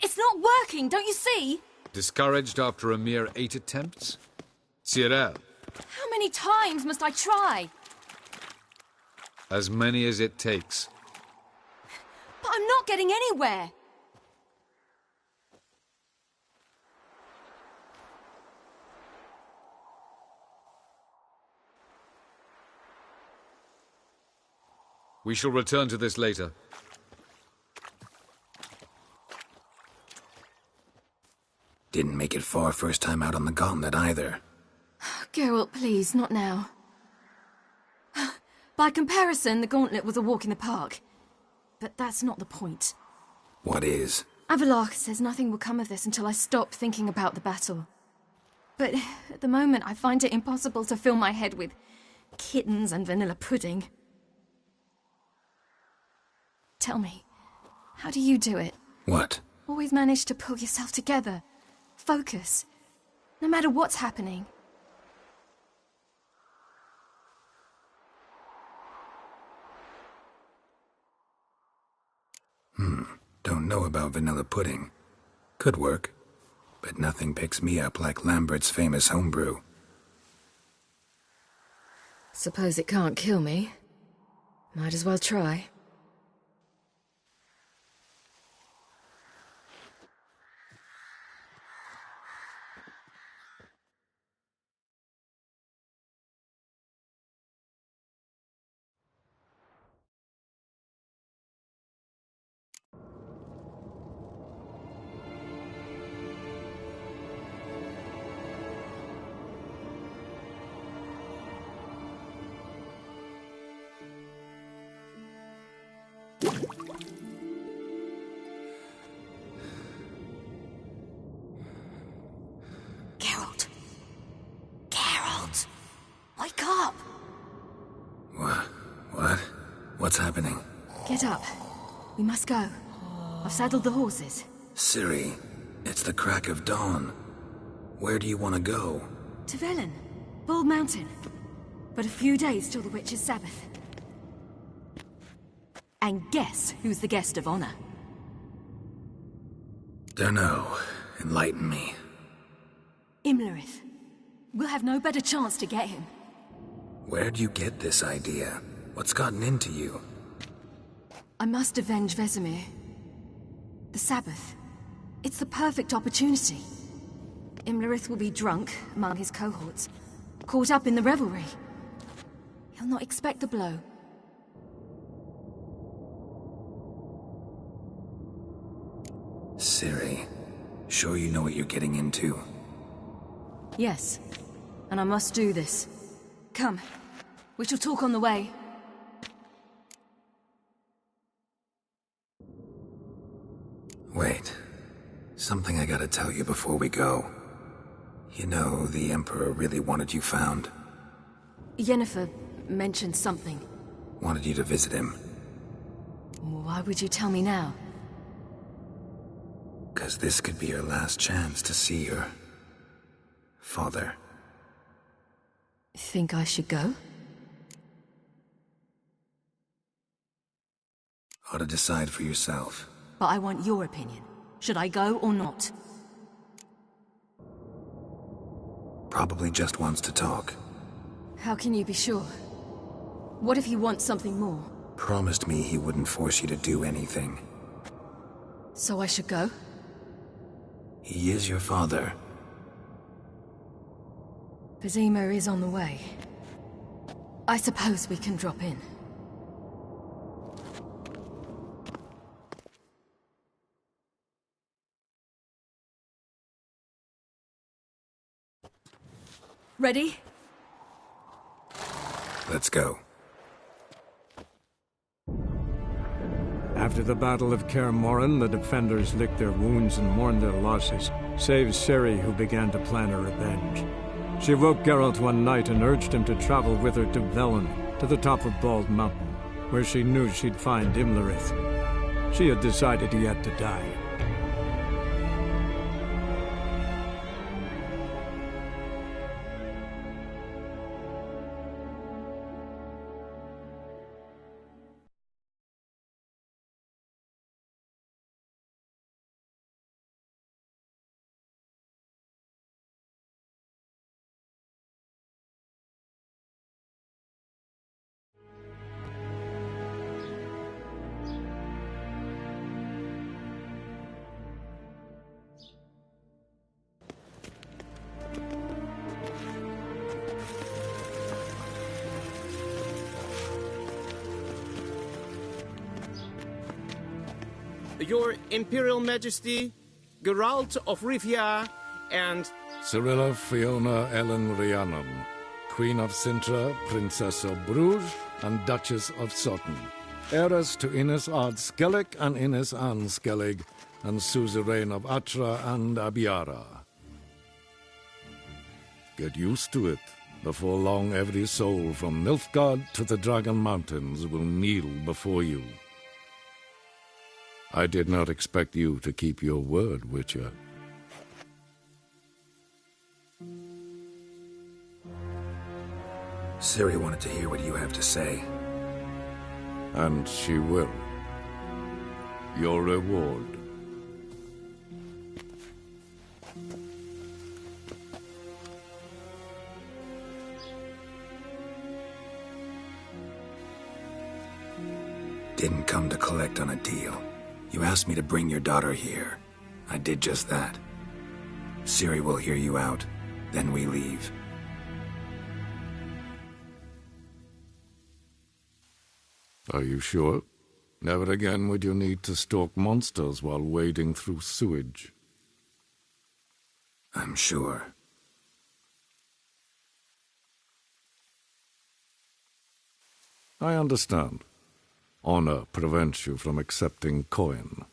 B: It's not working, don't you see?
N: Discouraged after a mere 8 attempts? Cyril,
B: How many times must I try?
N: as many as it takes.
B: But I'm not getting anywhere.
N: We shall return to this later.
A: Didn't make it far first time out on the gauntlet either.
B: Geralt, please, not now. By comparison, the gauntlet was a walk in the park. But that's not the point.
A: What is?
B: Avallac'h says nothing will come of this until I stop thinking about the battle. But at the moment, I find it impossible to fill my head with kittens and vanilla pudding. Tell me, how do you do it?
A: What?
B: Always manage to pull yourself together. Focus. No matter what's happening.
A: Don't know about vanilla pudding. Could work. But nothing picks me up like Lambert's famous homebrew.
B: Suppose it can't kill me. Might as well try. Geralt! Geralt! Wake up!
A: What? What's happening?
B: Get up. We must go. I've saddled the horses.
A: Ciri, it's the crack of dawn. Where do you want to go?
B: To Velen. Bald Mountain. But a few days till the Witch's Sabbath. And guess who's the guest of honor?
A: Dunno. Enlighten me.
B: Imlerith. We'll have no better chance to get him.
A: Where'd you get this idea? What's gotten into you?
B: I must avenge Vesemir. The Sabbath. It's the perfect opportunity. Imlerith will be drunk among his cohorts, caught up in the revelry. He'll not expect the blow.
A: Ciri, sure you know what you're getting into?
B: Yes, and I must do this. Come, we shall talk on the way.
A: Wait. Something I gotta tell you before we go. You know, the Emperor really wanted you found.
B: Yennefer mentioned something.
A: Wanted you to visit him.
B: Why would you tell me now?
A: 'Cause this could be your last chance to see your father.
B: Think I should go?
A: Ought to decide for yourself.
B: But I want your opinion. Should I go or not?
A: Probably just wants to talk.
B: How can you be sure? What if he wants something more?
A: Promised me he wouldn't force you to do anything.
B: So I should go?
A: He is your father.
B: Vizima is on the way. I suppose we can drop in. Ready?
A: Let's go.
O: After the Battle of Kaer Morhen, the defenders licked their wounds and mourned their losses, save Ciri, who began to plan a revenge. She woke Geralt one night and urged him to travel with her to Velen, to the top of Bald Mountain, where she knew she'd find Imlerith. She had decided he had to die.
P: Your Imperial Majesty, Geralt of Rivia, and...
Q: Cyrilla Fiona Ellen Rhiannon, Queen of Sintra, Princess of Bruges, and Duchess of Sutton. Heiress to Innes Ard Skellig and Innes Anne Skellig, and suzerain of Atra and Abiara. Get used to it. Before long, every soul from Nilfgaard to the Dragon Mountains will kneel before you. I did not expect you to keep your word, Witcher.
A: Ciri wanted to hear what you have to say.
Q: And she will. Your reward.
A: Didn't come to collect on a deal. You asked me to bring your daughter here. I did just that. Ciri will hear you out, then we leave.
Q: Are you sure? Never again would you need to stalk monsters while wading through sewage.
A: I'm sure.
Q: I understand. Honor prevents you from accepting coin.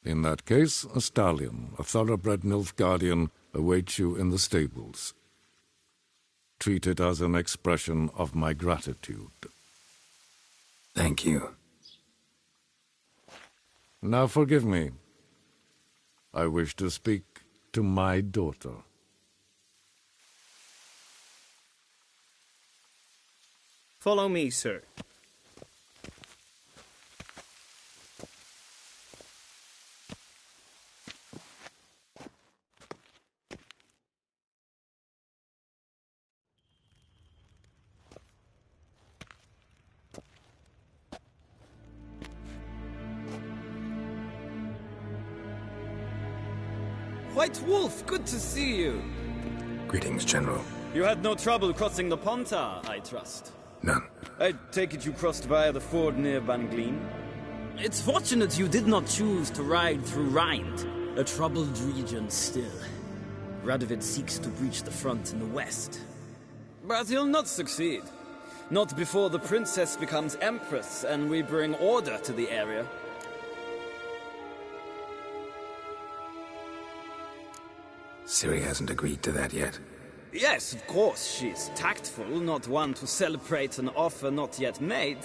Q: In that case, a stallion, a thoroughbred Nilfgaardian, awaits you in the stables. Treat it as an expression of my gratitude.
A: Thank you.
Q: Now forgive me. I wish to speak to my daughter.
P: Follow me, sir.
R: White Wolf, good to see you.
A: Greetings, General.
R: You had no trouble crossing the Pontar, I trust.
A: None.
R: I take it you crossed via the ford near Van Gleen? It's fortunate you did not choose to ride through Rind, a troubled region still. Radovid seeks to breach the front in the west. But he'll not succeed. Not before the princess becomes empress and we bring order to the area.
A: Ciri hasn't agreed to that yet.
R: Yes, of course, she's tactful, not one to celebrate an offer not yet made.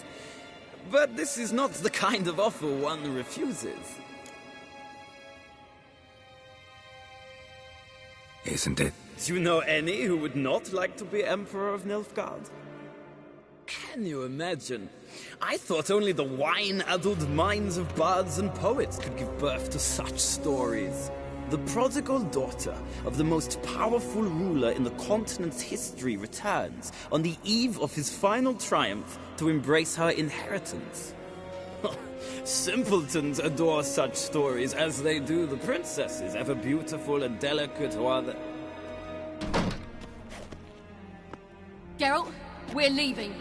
R: But this is not the kind of offer one refuses.
A: Isn't it?
R: Do you know any who would not like to be Emperor of Nilfgaard? Can you imagine? I thought only the wine-addled minds of bards and poets could give birth to such stories. The prodigal daughter of the most powerful ruler in the continent's history returns on the eve of his final triumph to embrace her inheritance. Simpletons adore such stories as they do the princesses, ever beautiful and delicate while the...
E: Geralt, we're leaving.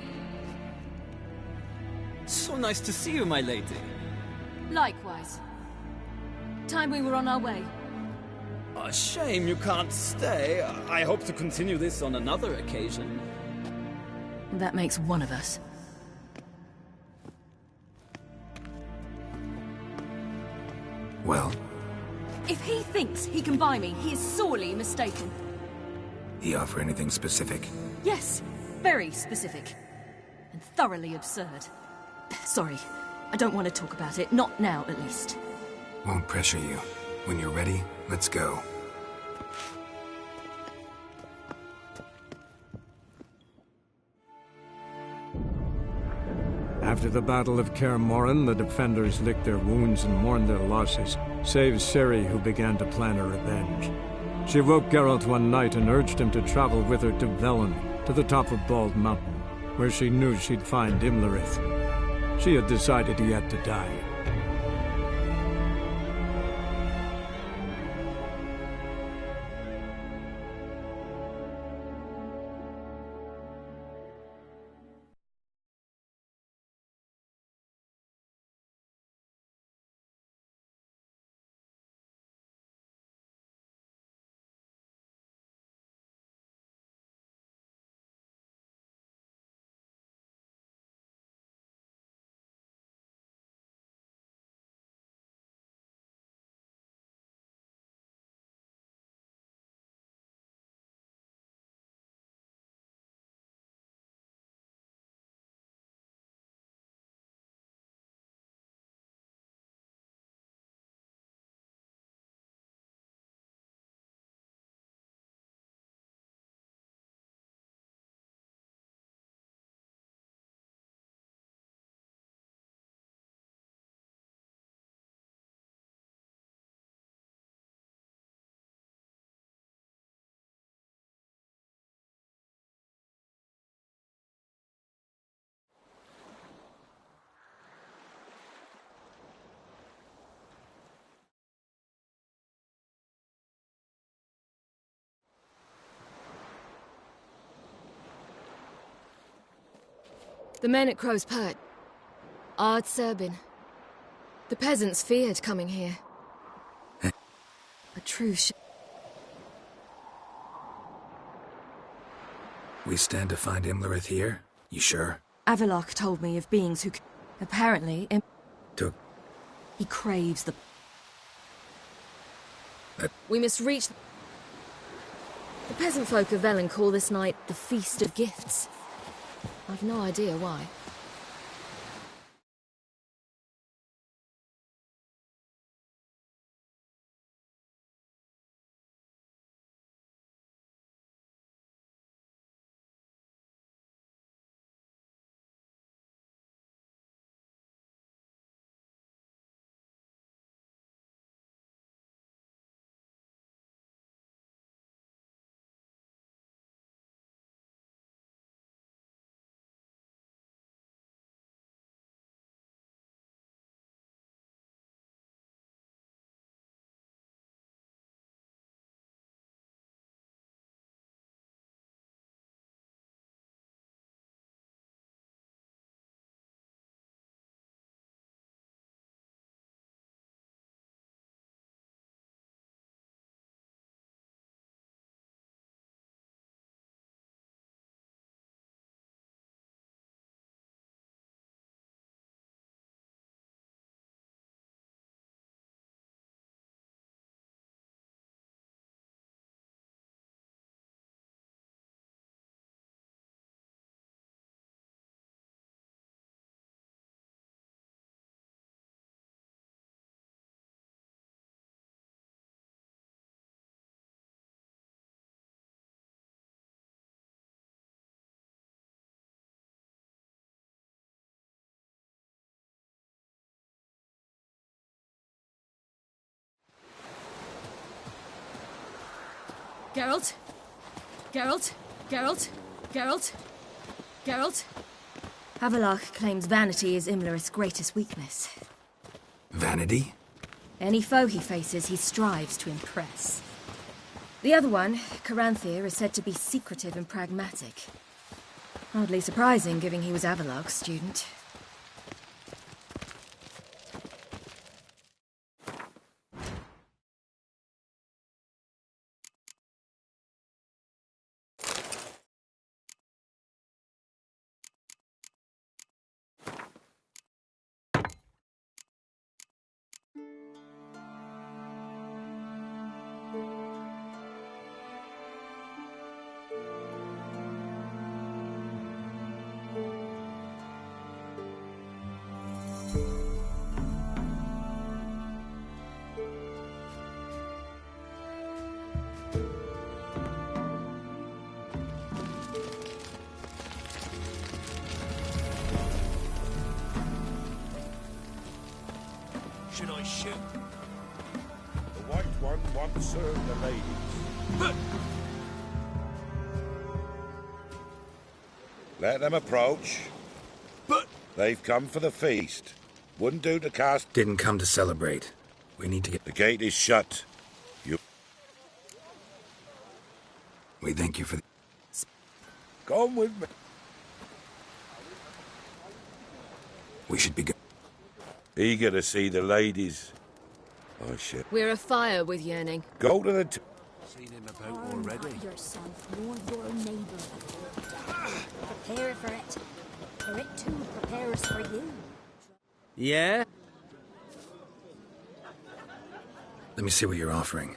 R: So nice to see you, my lady.
E: Likewise. Time we were on our way.
R: A shame you can't stay. I hope to continue this on another occasion.
B: That makes one of us.
A: Well?
E: If he thinks he can buy me, he is sorely mistaken.
A: He offer anything specific?
E: Yes, very specific. And thoroughly absurd. Sorry, I don't want to talk about it. Not now, at least.
A: Won't pressure you. When you're ready, let's go.
O: After the Battle of Kaer Morhen, the defenders licked their wounds and mourned their losses, save Ciri, who began to plan her revenge. She woke Geralt one night and urged him to travel with her to Velen, to the top of Bald Mountain, where she knew she'd find Imlerith. She had decided he had to die.
B: The men at Crow's Perch. Ard Serbin. The peasants feared coming here. A true
A: We stand to find Imlerith here? You sure?
B: Avalok told me of beings who apparently... He craves the... We must reach... The peasant folk of Velen call this night the Feast of Gifts. I've no idea why. Geralt? Geralt? Geralt? Geralt? Geralt? Havelach claims vanity is Imlerith's greatest weakness.
A: Vanity?
B: Any foe he faces, he strives to impress. The other one, Caranthir, is said to be secretive and pragmatic. Hardly surprising, given he was Havelach's student.
M: Should I shoot?
C: The White One wants serve the ladies. Let them approach.
M: But
C: they've come for the feast. Wouldn't do to cast.
A: Didn't come to celebrate. We need to get...
C: The gate is shut.
A: We thank you for...
C: Come with me.
A: We should be good.
C: Eager to see the ladies. Oh, shit.
B: We're afire with yearning.
C: Go to the...
M: Seen him about already.
E: Yourself nor your neighbour. Prepare for it. For it too prepares for you.
R: Yeah?
A: Let me see what you're offering.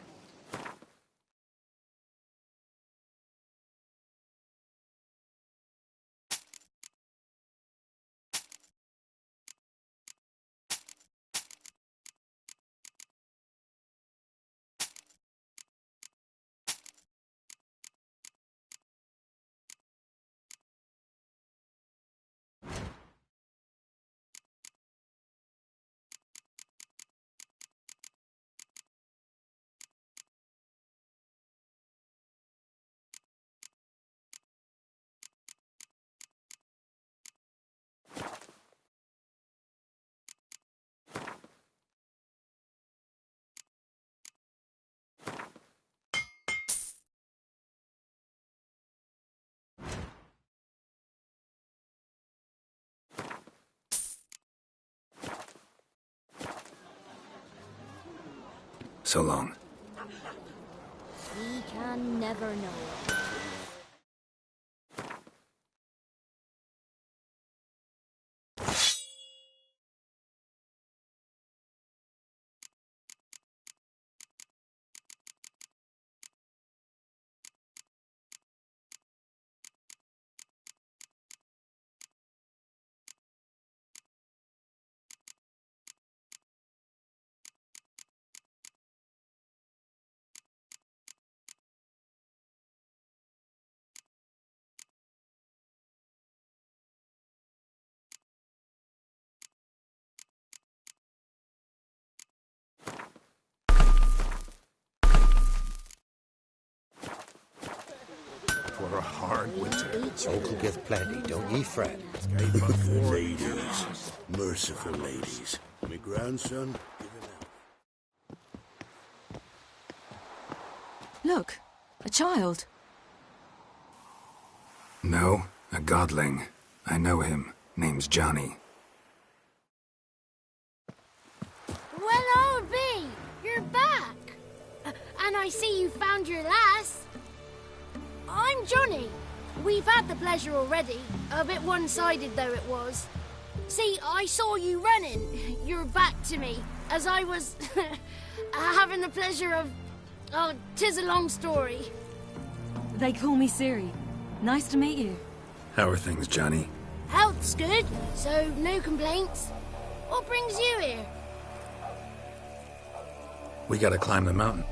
A: So long.
E: We can never know.
C: For a hard winter.
L: Uncle geth plenty, don't ye fret.
J: Good ladies. Merciful ladies. My grandson, given out.
B: Look, a child.
A: No, a godling. I know him. Name's Johnny.
E: Well, I'll be. You're back. And I see you found your lass. I'm Johnny. We've had the pleasure already. A bit one-sided though it was. See, I saw you running. You're back to me. As I was having the pleasure of... Oh, 'tis a long story.
B: They call me Ciri. Nice to meet you.
A: How are things, Johnny?
E: Health's good, so no complaints. What brings you here?
A: We gotta climb the mountain.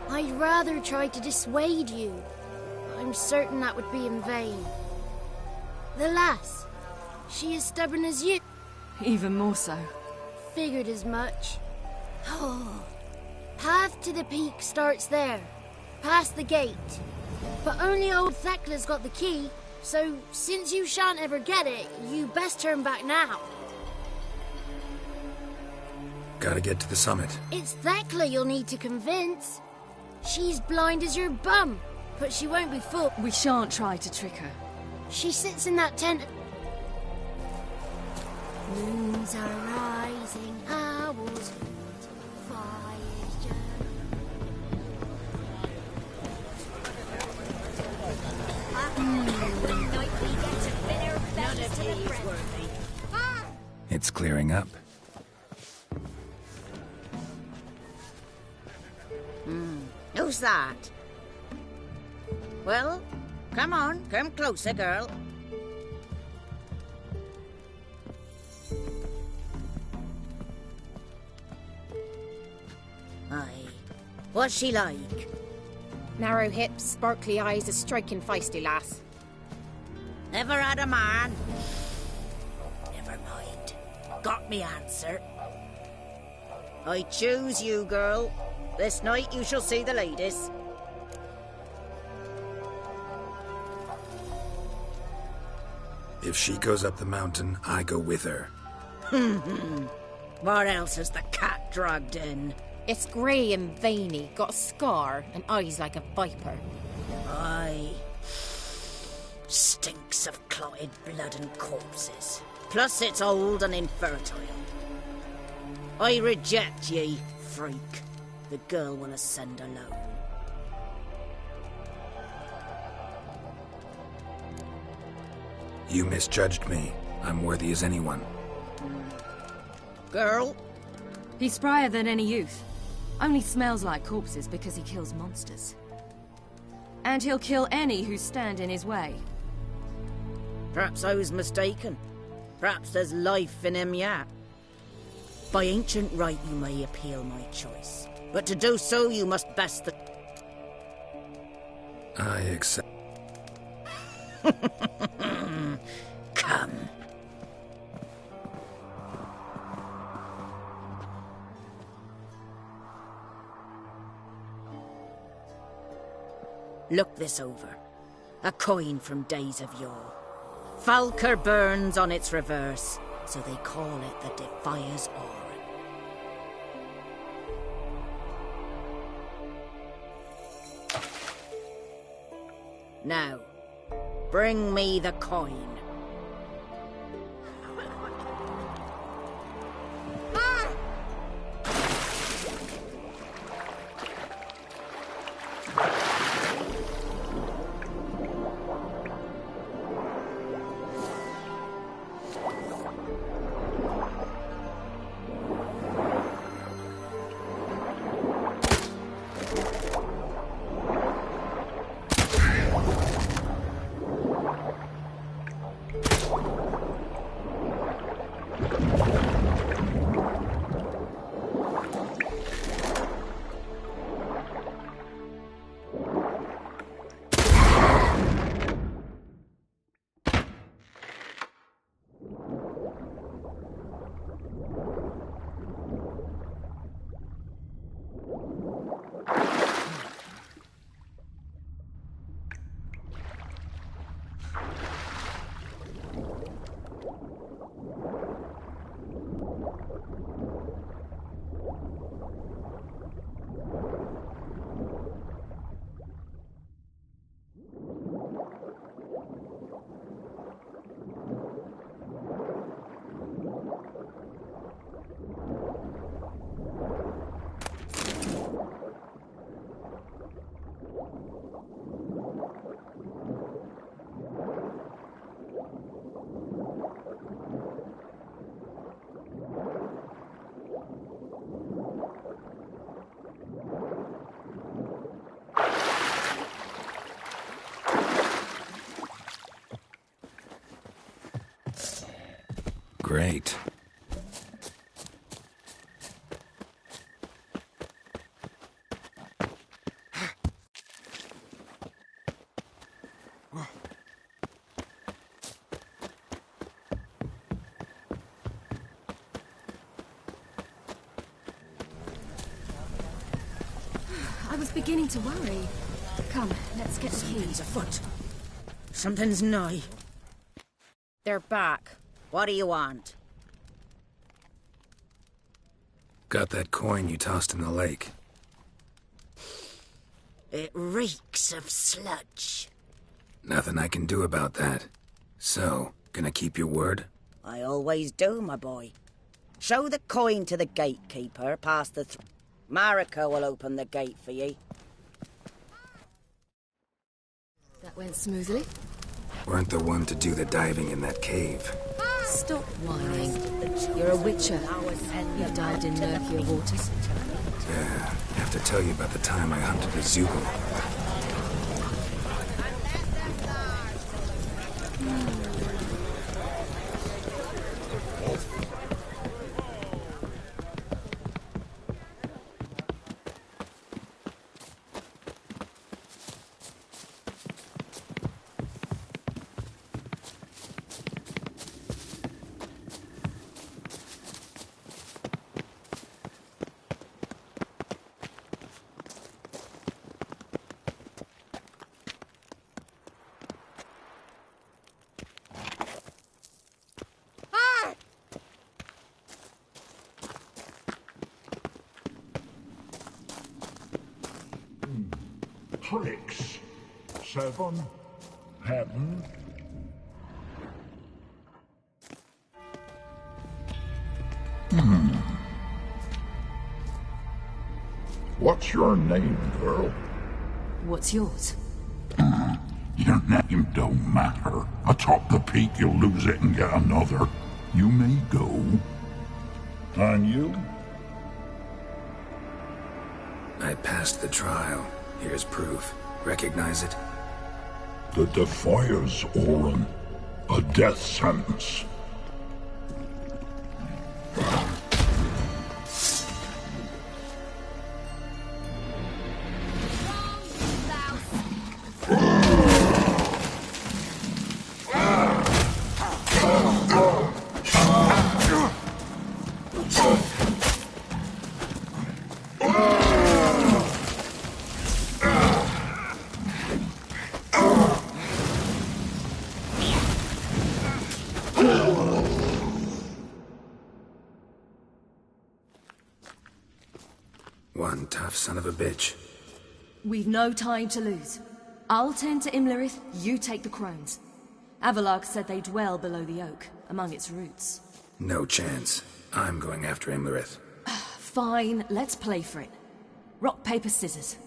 E: I'd rather try to dissuade you. I'm certain that would be in vain. The lass, she is stubborn as you.
B: Even more so.
E: Figured as much. Path to the peak starts there. past the gate. But only old Thekla's got the key, so since you shan't ever get it, you best turn back now.
A: Gotta get to the summit.
E: It's Thekla you'll need to convince. She's blind as your bum, but she won't be fooled.
B: We shan't try to trick her.
E: She sits in that tent. Moons are rising, owls, fires
A: It's clearing up.
S: Who's that? Well, come on, come closer, girl. Aye. What's she like?
T: Narrow hips, sparkly eyes, a striking feisty lass.
S: Ever had a man? Never mind. Got me answer. I choose you, girl. This night you shall see the ladies.
A: If she goes up the mountain, I go with her.
S: What else is the cat dragged in?
T: It's grey and veiny, got a scar, and eyes like a viper.
S: Aye. Stinks of clotted blood and corpses. Plus it's old and infertile. I reject ye, freak. The girl will ascend alone.
A: You misjudged me. I'm worthy as anyone.
S: Girl?
B: He's sprier than any youth. Only smells like corpses because he kills monsters. And he'll kill any who stand in his way.
S: Perhaps I was mistaken. Perhaps there's life in him yet. By ancient right you may appeal my choice. But to do so you must best the...
A: I accept.
S: Come. Look this over. A coin from days of yore. Falker burns on its reverse, so they call it the Defier's Aura. Now, bring me the coin.
A: Great.
B: I was beginning to worry. Come, let's get the key.
S: Something's afoot. Something's nigh.
T: They're back.
S: What do you want?
A: Got that coin you tossed in the lake.
S: It reeks of sludge.
A: Nothing I can do about that. So, gonna keep your word?
S: I always do, my boy. Show the coin to the gatekeeper past the Marika will open the gate for ye.
B: That went smoothly.
A: Weren't the one to do the diving in that cave.
B: Stop whining. You're a witcher. You've dived in murkier waters.
A: Yeah, I have to tell you about the time I hunted a Zoogle.
U: Tricks. 7. Heaven. What's your name, girl?
B: What's yours?
U: Your name don't matter. Atop the peak, you'll lose it and get another. You may go. And you?
A: I passed the trial. Here's proof. Recognize it?
U: The Defier's Orin. A death sentence.
A: One tough son of a bitch.
B: We've no time to lose. I'll tend to Imlerith, you take the crones. Avalark said they dwell below the oak, among its roots.
A: No chance. I'm going after Imlerith.
B: Fine, let's play for it. Rock, paper, scissors.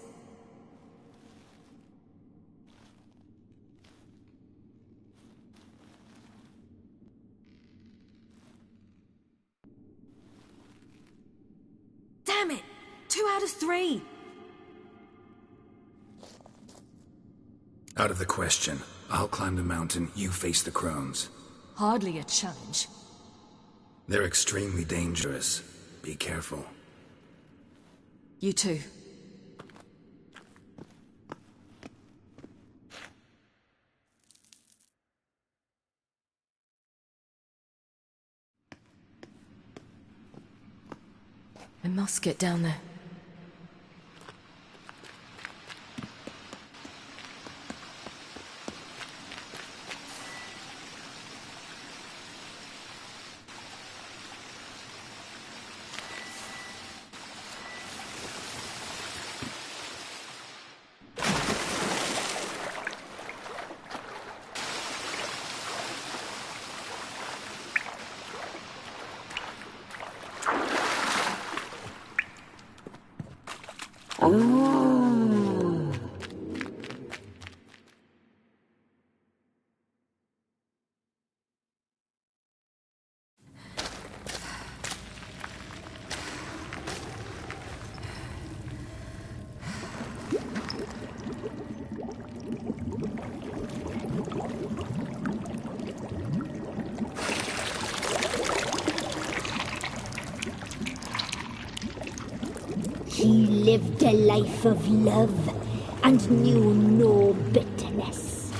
B: Damn it! 2 out of 3!
A: Out of the question. I'll climb the mountain, you face the crones.
B: Hardly a challenge.
A: They're extremely dangerous. Be careful.
B: You too. I must get down there.
E: He lived a life of love and knew no bitterness.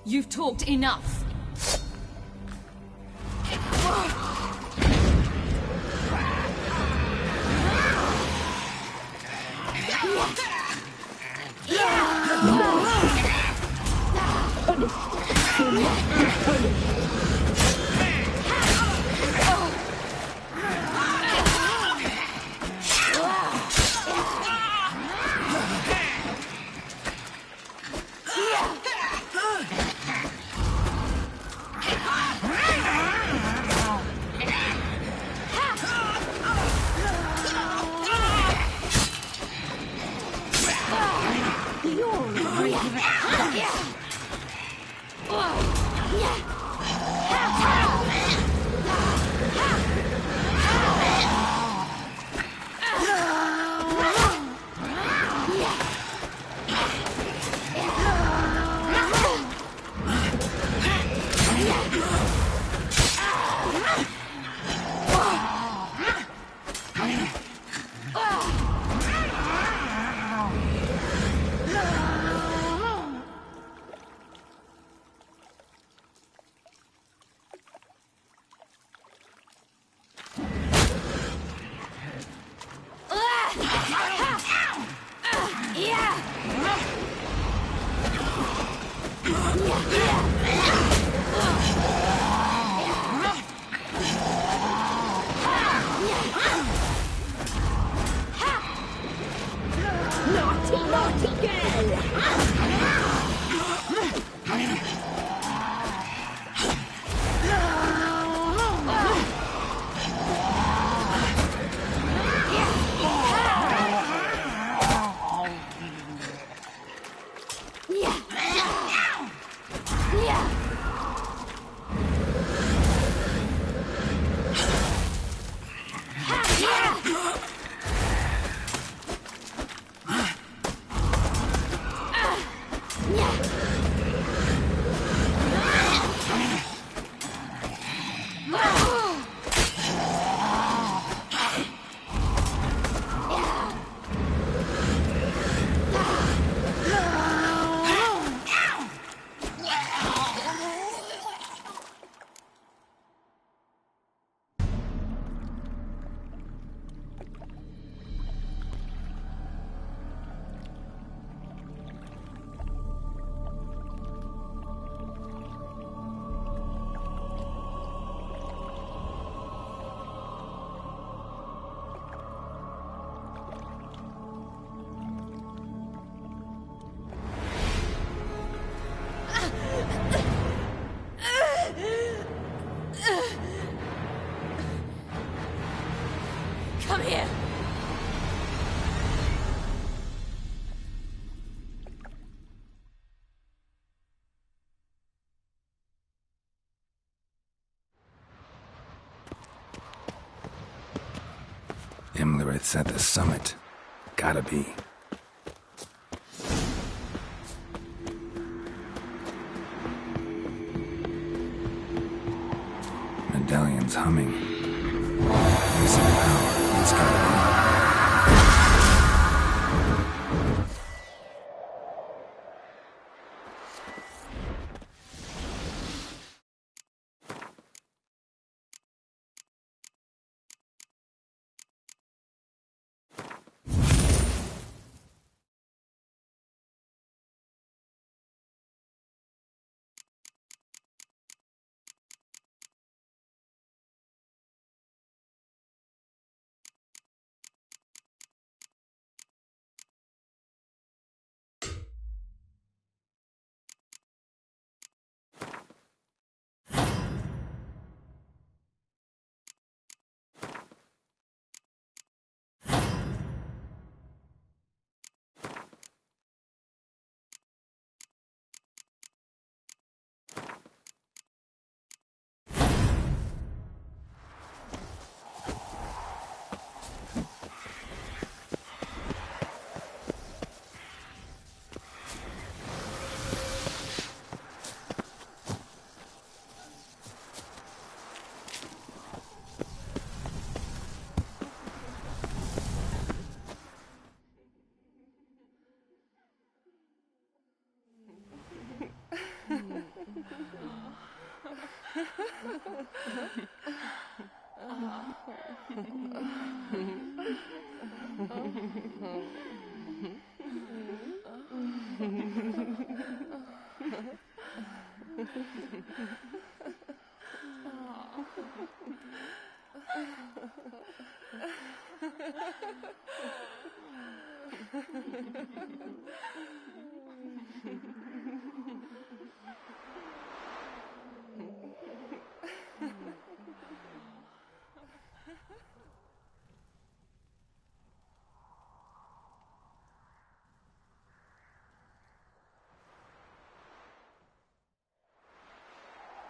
F: You've talked enough. Come here!
A: Imlerith's at the summit. Gotta be. Medallion's humming. Using power. It's gotta be.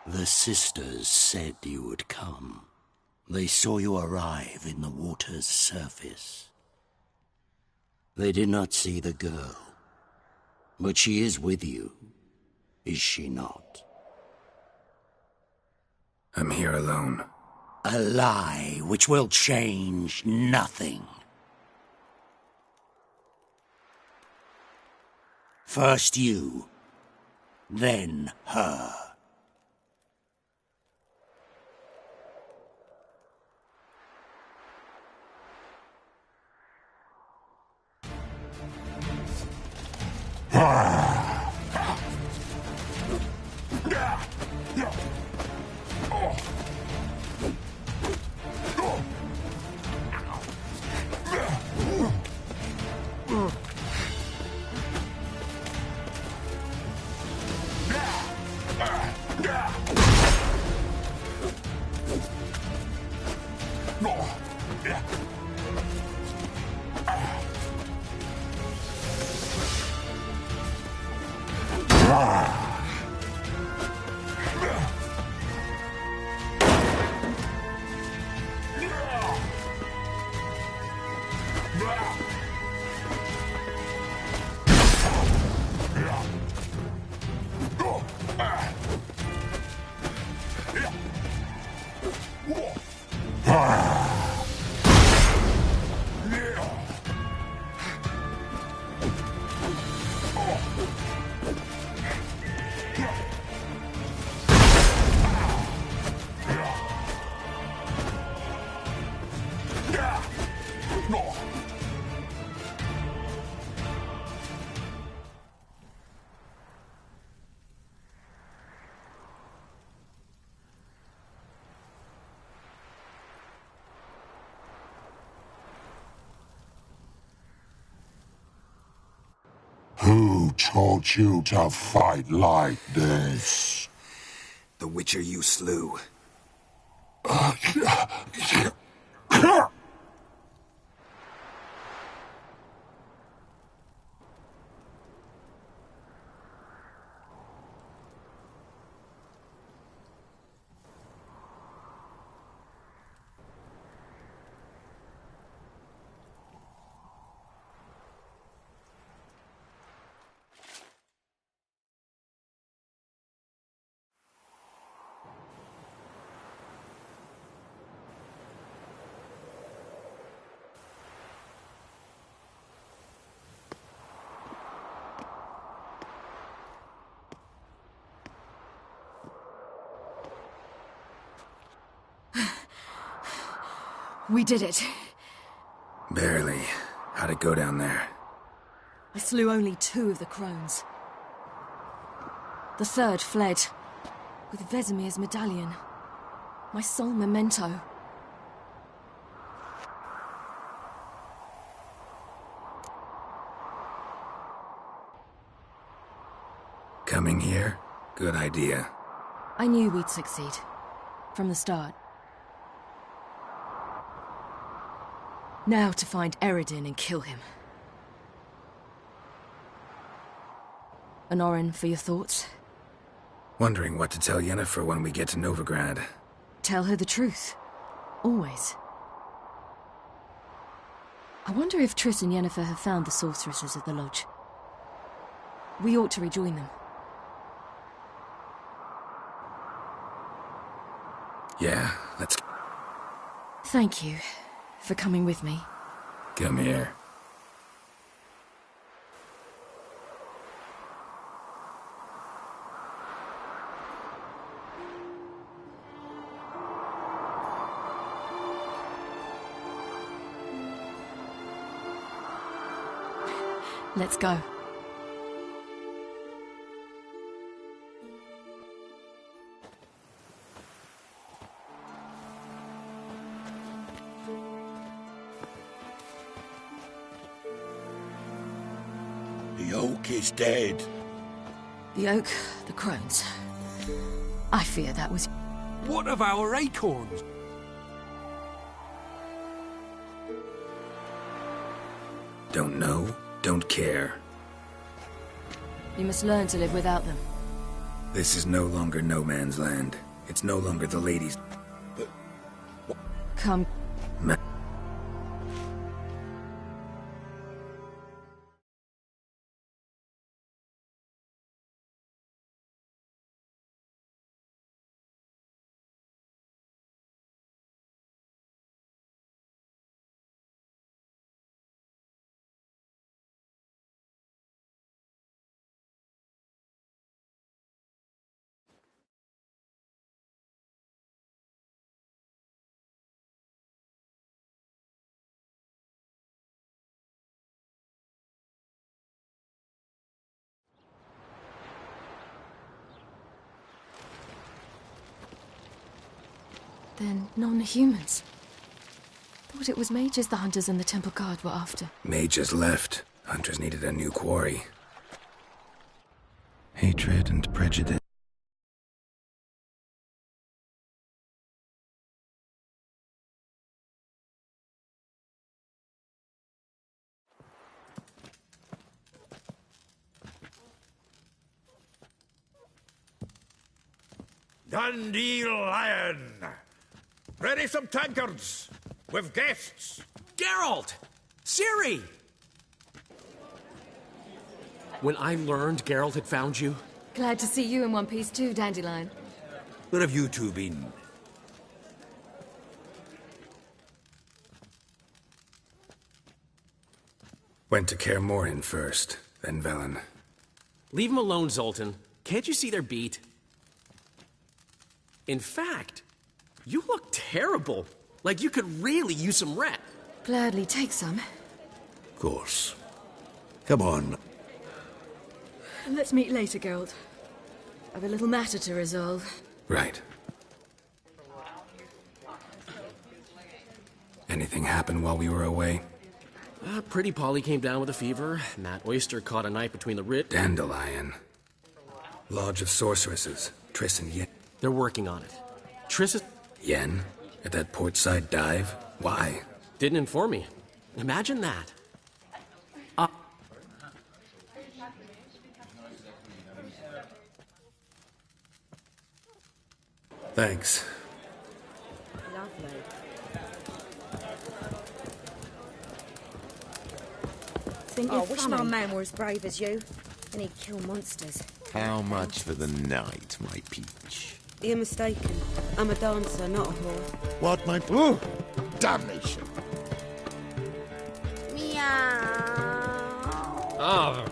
J: The sisters said you would come. They saw you arrive in the water's surface. They did not see the girl. But she is with you, is she not?
A: I'm here alone.
J: A lie which will change nothing. First you, then her.
U: Who taught you to fight like this?
A: The Witcher you slew.
B: We did it.
A: Barely. How'd it go down there?
B: I slew only 2 of the crones. The third fled, with Vesemir's medallion. My sole memento.
A: Coming here? Good idea.
B: I knew we'd succeed. From the start. Now to find Eredin and kill him. Honorin, for your thoughts?
A: Wondering what to tell Yennefer when we get to Novigrad.
B: Tell her the truth. Always. I wonder if Triss and Yennefer have found the sorceresses of the Lodge. We ought to rejoin them.
A: Yeah, let's...
B: Thank you for coming with me.
A: Come here.
F: Let's go.
J: The oak is dead.
F: The oak, the crones. I fear that was...
M: What of our acorns?
A: Don't know, don't care.
B: You must learn to live without them.
A: This is no longer no man's land. It's no longer the ladies.
B: Come. Then non-humans. Thought it was mages the hunters and the temple guard were after.
A: Mages left. Hunters needed a new quarry. Hatred and prejudice.
C: Dundee Lion! Ready some tankards! With guests!
M: Geralt! Ciri! When I learned Geralt had found you...
B: Glad to see you in one piece too, Dandelion.
C: Where have you two been?
A: Went to Kaer Morhen first, then Velen.
M: Leave them alone, Zoltan. Can't you see they're beat? In fact, you look terrible. Like you could really use some rest.
B: Gladly take some.
C: Of course. Come on.
B: Let's meet later, Geralt. I've a little matter to resolve.
A: Right. Anything happen while we were away?
M: Pretty Polly came down with a fever, and that oyster caught a knife between the ribs.
A: Dandelion. Lodge of Sorceresses. Triss and Yen.
M: They're working on it. Triss is...
A: Yen? At that portside dive? Why?
M: Didn't inform me. Imagine that.
A: Thanks.
I: Lovely. I wish my man were as brave as you. And he'd kill monsters.
G: How much for the night, my peach?
I: You're mistaken. I'm a dancer, not a whore.
G: What, my... Ooh! Damnation!
I: Meow.
M: Oh.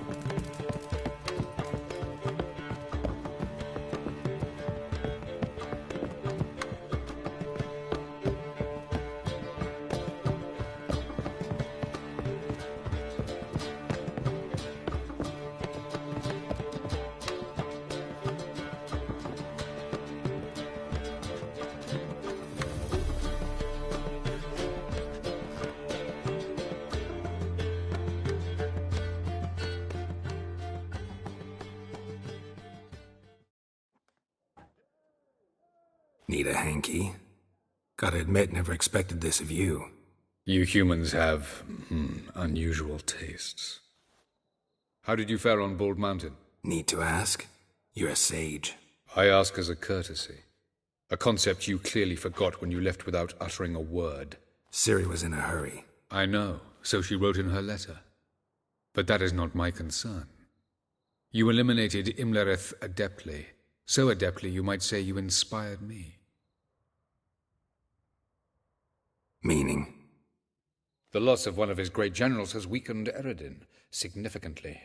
A: Need a hanky? Gotta admit, never expected this of you.
N: You humans have, unusual tastes. How did you fare on Bald Mountain?
A: Need to ask? You're a sage.
N: I ask as a courtesy. A concept you clearly forgot when you left without uttering a word.
A: Ciri was in a hurry.
N: I know, so she wrote in her letter. But that is not my concern. You eliminated Imlerith adeptly. So adeptly you might say you inspired me.
A: Meaning?
N: The loss of one of his great generals has weakened Eredin significantly.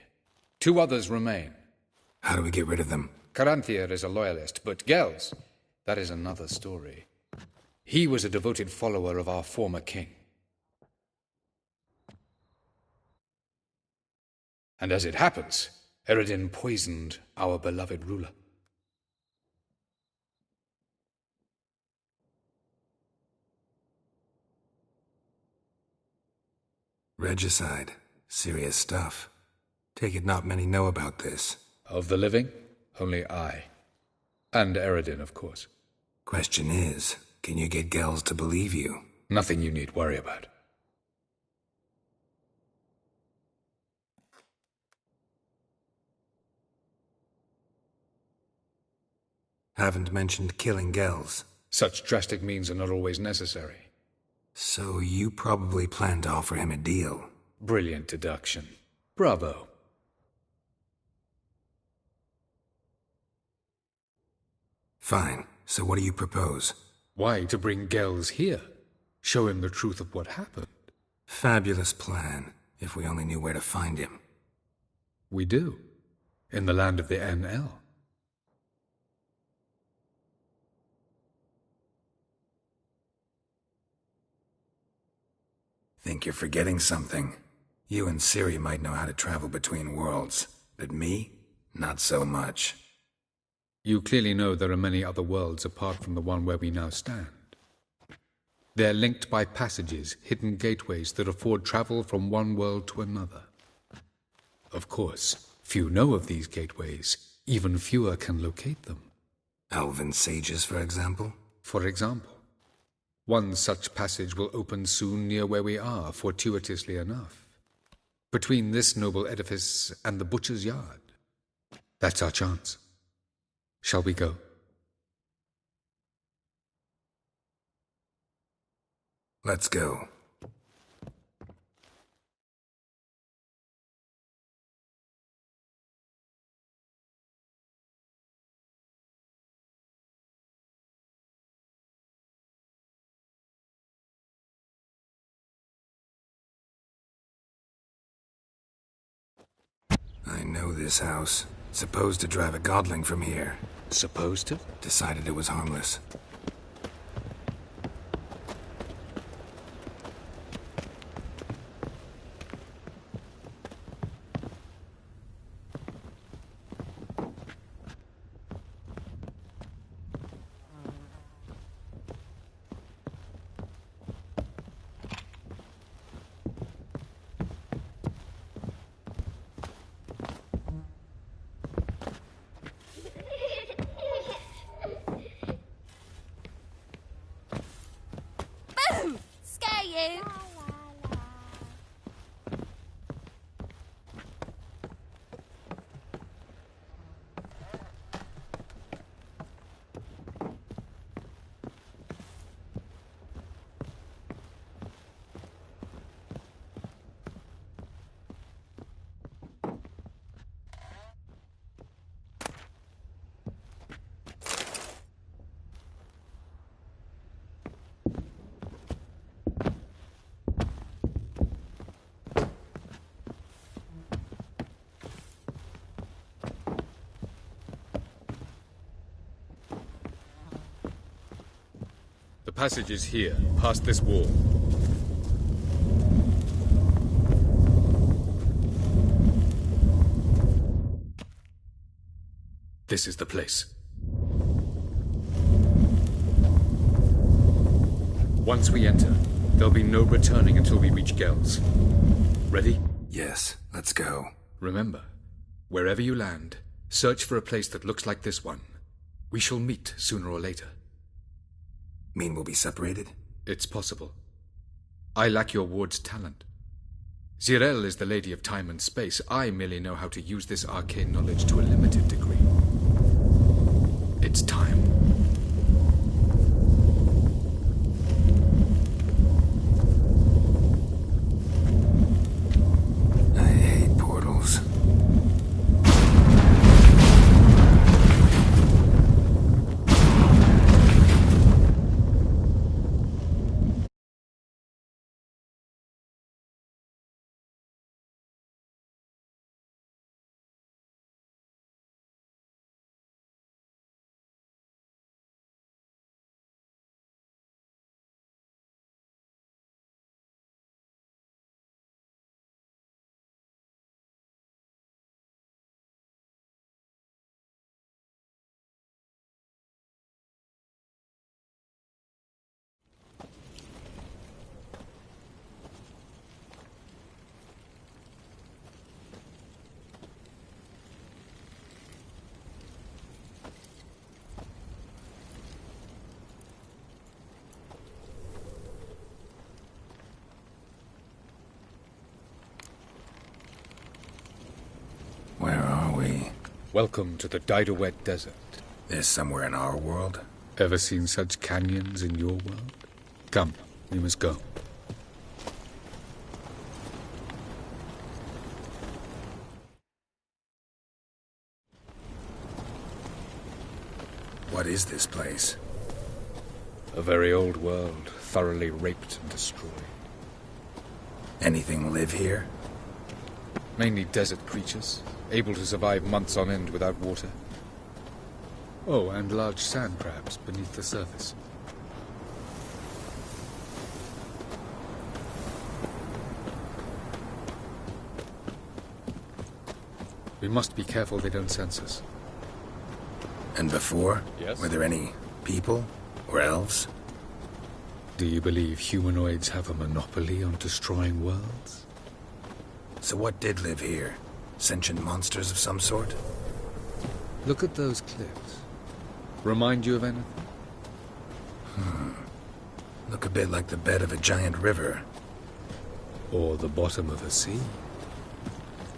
N: 2 others remain.
A: How do we get rid of them?
N: Caranthier is a loyalist, but Gels, that is another story. He was a devoted follower of our former king. And as it happens, Eredin poisoned our beloved ruler.
A: Regicide. Serious stuff. Take it not many know about this.
N: Of the living, only I. And Eredin, of course.
A: Question is, can you get Gels to believe you?
N: Nothing you need worry about.
A: Haven't mentioned killing Gels.
N: Such drastic means are not always necessary.
A: So you probably plan to offer him a deal.
N: Brilliant deduction. Bravo.
A: Fine. So what do you propose?
N: Why, to bring Gels here. Show him the truth of what happened.
A: Fabulous plan, if we only knew where to find him.
N: We do. In the land of the NL.
A: Think you're forgetting something. You and Ciri might know how to travel between worlds, but me? Not so much.
N: You clearly know there are many other worlds apart from the one where we now stand. They're linked by passages, hidden gateways that afford travel from one world to another. Of course, few know of these gateways. Even fewer can locate them.
A: Elven sages, for example?
N: For example. One such passage will open soon near where we are, fortuitously enough. Between this noble edifice and the butcher's yard. That's our chance. Shall we go?
A: Let's go. I know this house. Supposed to drive a godling from here.
N: Supposed to?
A: Decided it was harmless.
N: The passage is here, past this wall. This is the place. Once we enter, there'll be no returning until we reach Gels. Ready?
A: Yes, let's go.
N: Remember, wherever you land, search for a place that looks like this one. We shall meet sooner or later.
A: Mean we'll be separated?
N: It's possible. I lack your ward's talent. Zirel is the lady of time and space. I merely know how to use this arcane knowledge to a limited degree. It's time. Welcome to the Diderwet Desert.
A: This somewhere in our world?
N: Ever seen such canyons in your world? Come, we must go.
A: What is this place?
N: A very old world, thoroughly raped and destroyed.
A: Anything live here?
N: Mainly desert creatures, able to survive months on end without water. Oh, and large sand crabs beneath the surface. We must be careful they don't sense us.
A: And before?
N: Yes?
A: Were there any people or elves?
N: Do you believe humanoids have a monopoly on destroying worlds?
A: So what did live here? Sentient monsters of some sort?
N: Look at those cliffs. Remind you of anything?
A: Look a bit like the bed of a giant river.
N: Or the bottom of a sea.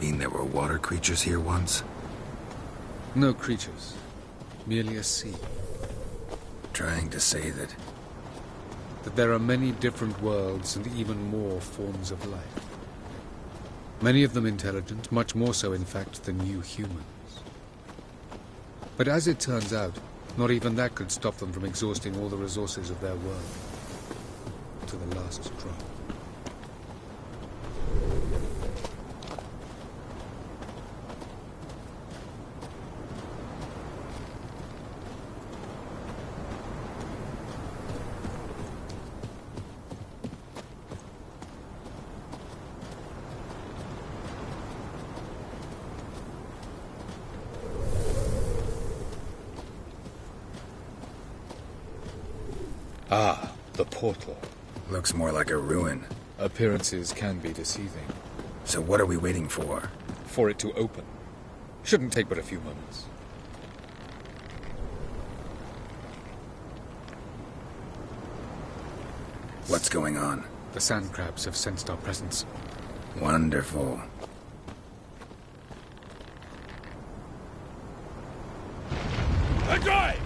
A: Mean there were water creatures here once?
N: No creatures. Merely a sea.
A: Trying to say that
N: there are many different worlds and even more forms of life. Many of them intelligent, much more so in fact than you humans. But as it turns out, not even that could stop them from exhausting all the resources of their world. To the last drop. Ah, the portal.
A: Looks more like a ruin.
N: Appearances can be deceiving.
A: So what are we waiting for?
N: For it to open. Shouldn't take but a few moments.
A: What's going on?
N: The sand crabs have sensed our presence.
A: Wonderful.
C: Enjoy!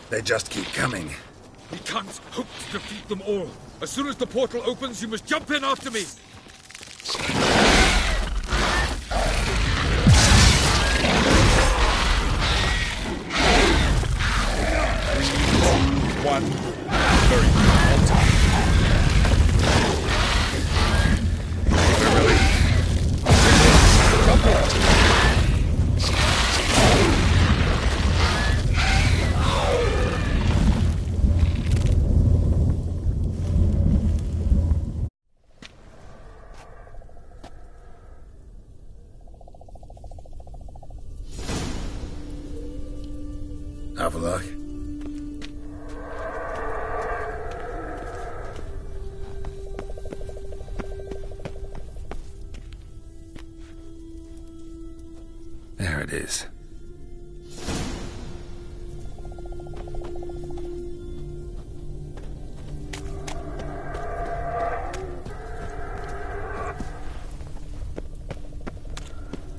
A: They just keep coming.
N: We can't hope to defeat them all. As soon as the portal opens, you must jump in after me. One very small time.
A: Have a look. There it is.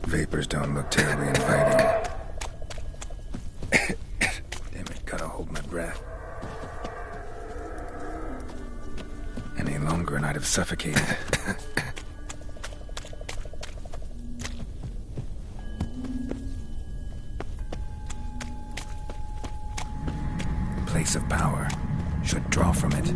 A: Vapors don't look terribly inviting. Gotta hold my breath. Any longer and I'd have suffocated. Place of power. Should draw from it.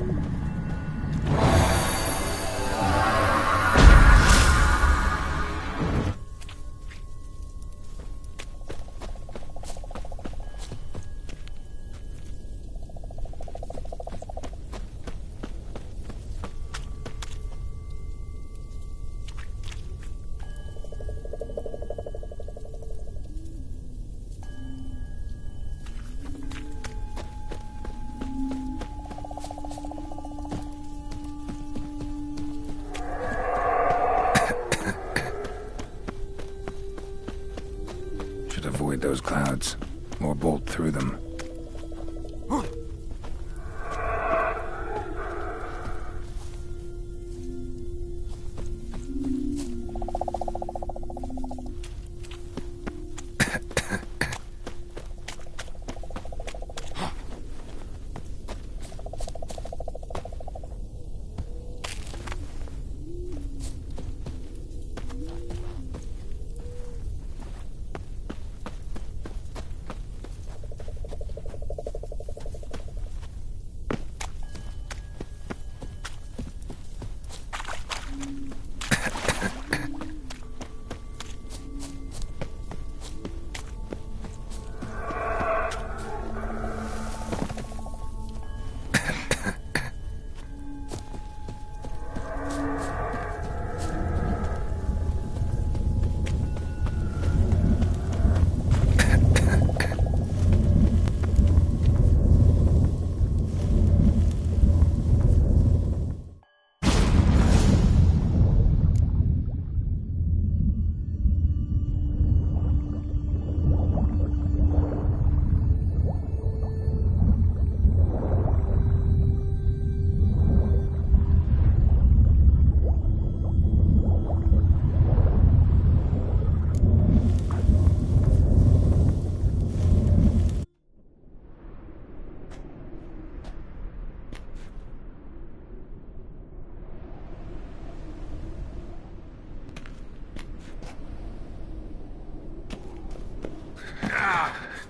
A: avoid those clouds, or bolt through them.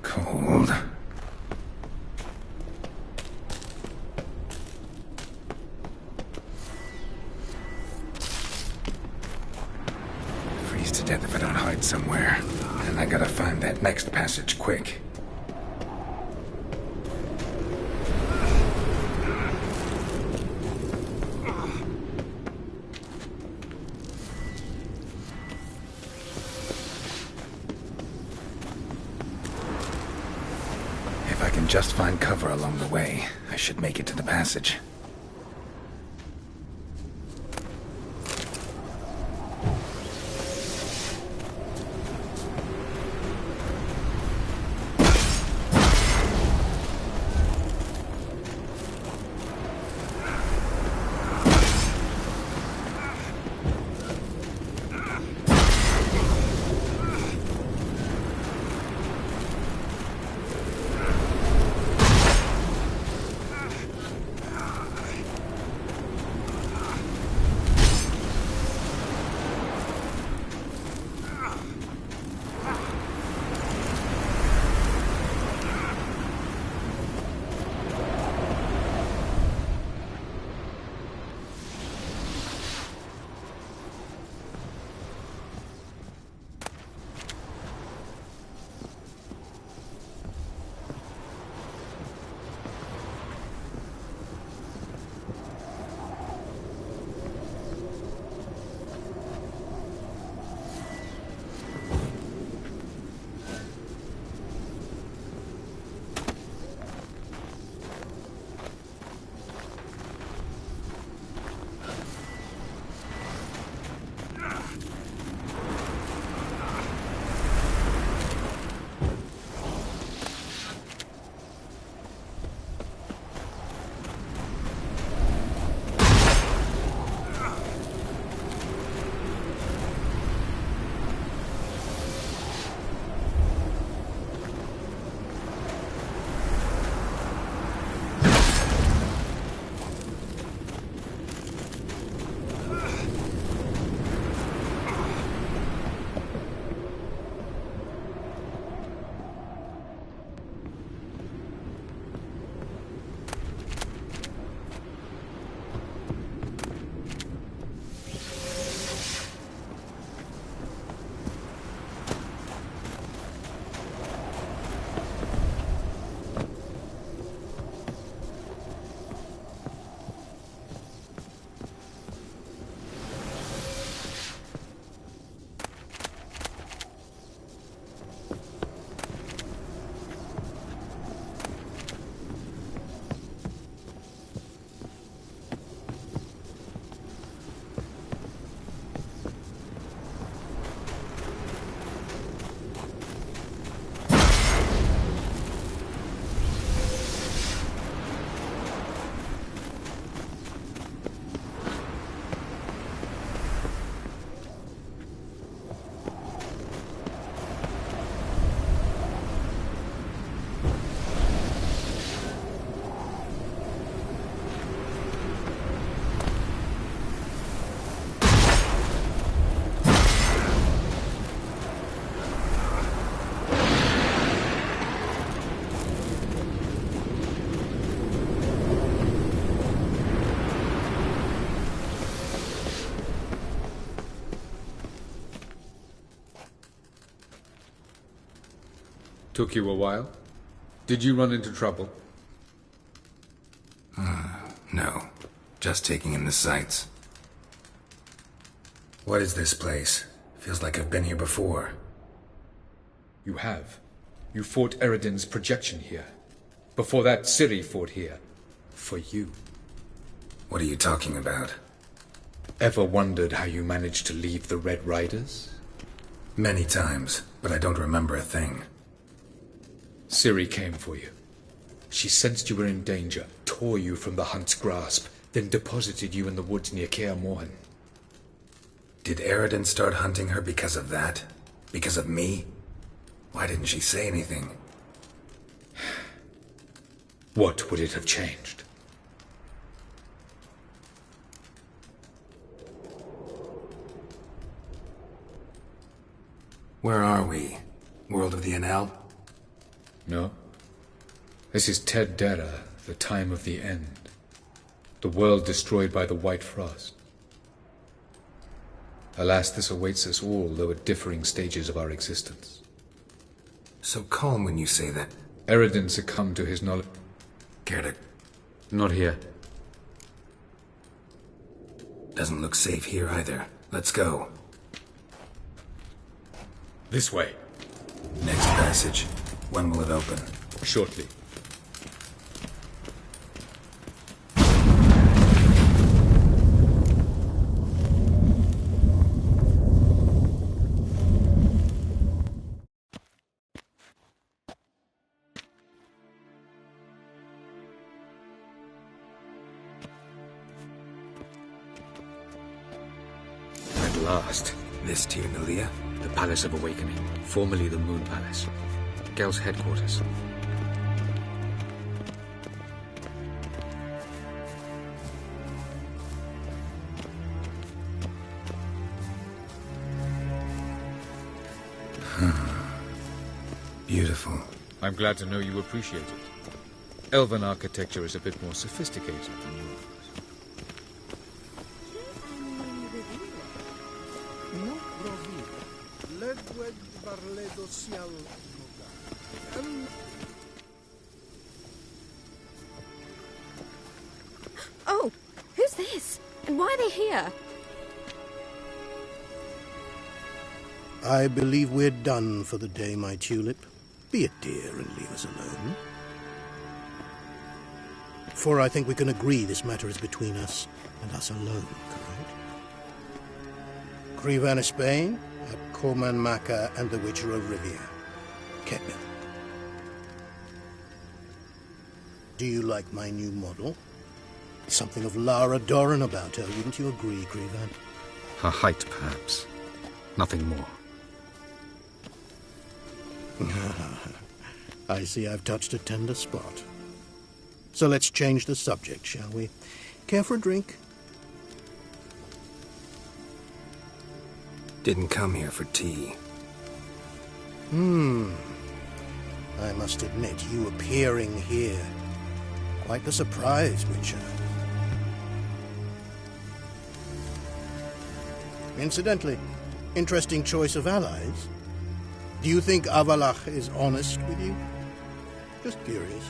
A: Cold. Freeze to death if I don't hide somewhere. And I gotta find that next passage quick. If I can just find cover along the way, I should make it to the passage.
N: Took you a while? Did you run into trouble?
A: No. Just taking in the sights. What is this place? Feels like I've been here before.
N: You have. You fought Eredin's projection here. Before that, Ciri fought here. For you.
A: What are you talking about?
N: Ever wondered how you managed to leave the Red Riders?
A: Many times, but I don't remember a thing.
N: Ciri came for you. She sensed you were in danger, tore you from the Hunt's grasp, then deposited you in the woods near Kaer Morhen.
A: Did Eredin start hunting her because of that? Because of me? Why didn't she say anything?
N: What would it have changed?
A: Where are we? World of the Enel?
N: No. This is Ted Dera, the time of the end. The world destroyed by the White Frost. Alas, this awaits us all, though at differing stages of our existence.
A: So calm when you say that.
N: Eredin succumbed to his knowledge.
A: Care to...
N: Not here.
A: Doesn't look safe here either. Let's go.
N: This way.
A: Next passage. When will it open?
N: Shortly. At last.
A: This Tirnalia?
N: The Palace of Awakening, formerly the Moon Palace. Gel's headquarters.
A: Beautiful.
N: I'm glad to know you appreciate it. Elven architecture is a bit more sophisticated than yours.
B: Oh, who's this? And why are they here?
H: I believe we're done for the day, my tulip. Be a dear and leave us alone. For I think we can agree this matter is between us and us alone, correct? Krivan of Spain, Corman Maka, and the Witcher of Rivia. Ketmil. Do you like my new model? Something of Lara Doran about her, wouldn't you agree, Krivan?
N: Her height, perhaps. Nothing more.
H: I see I've touched a tender spot. So let's change the subject, shall we? Care for a drink?
A: Didn't come here for tea.
H: I must admit, you appearing here. Quite the surprise, Witcher. Incidentally, interesting choice of allies. Do you think Avalach is honest with you? Just curious.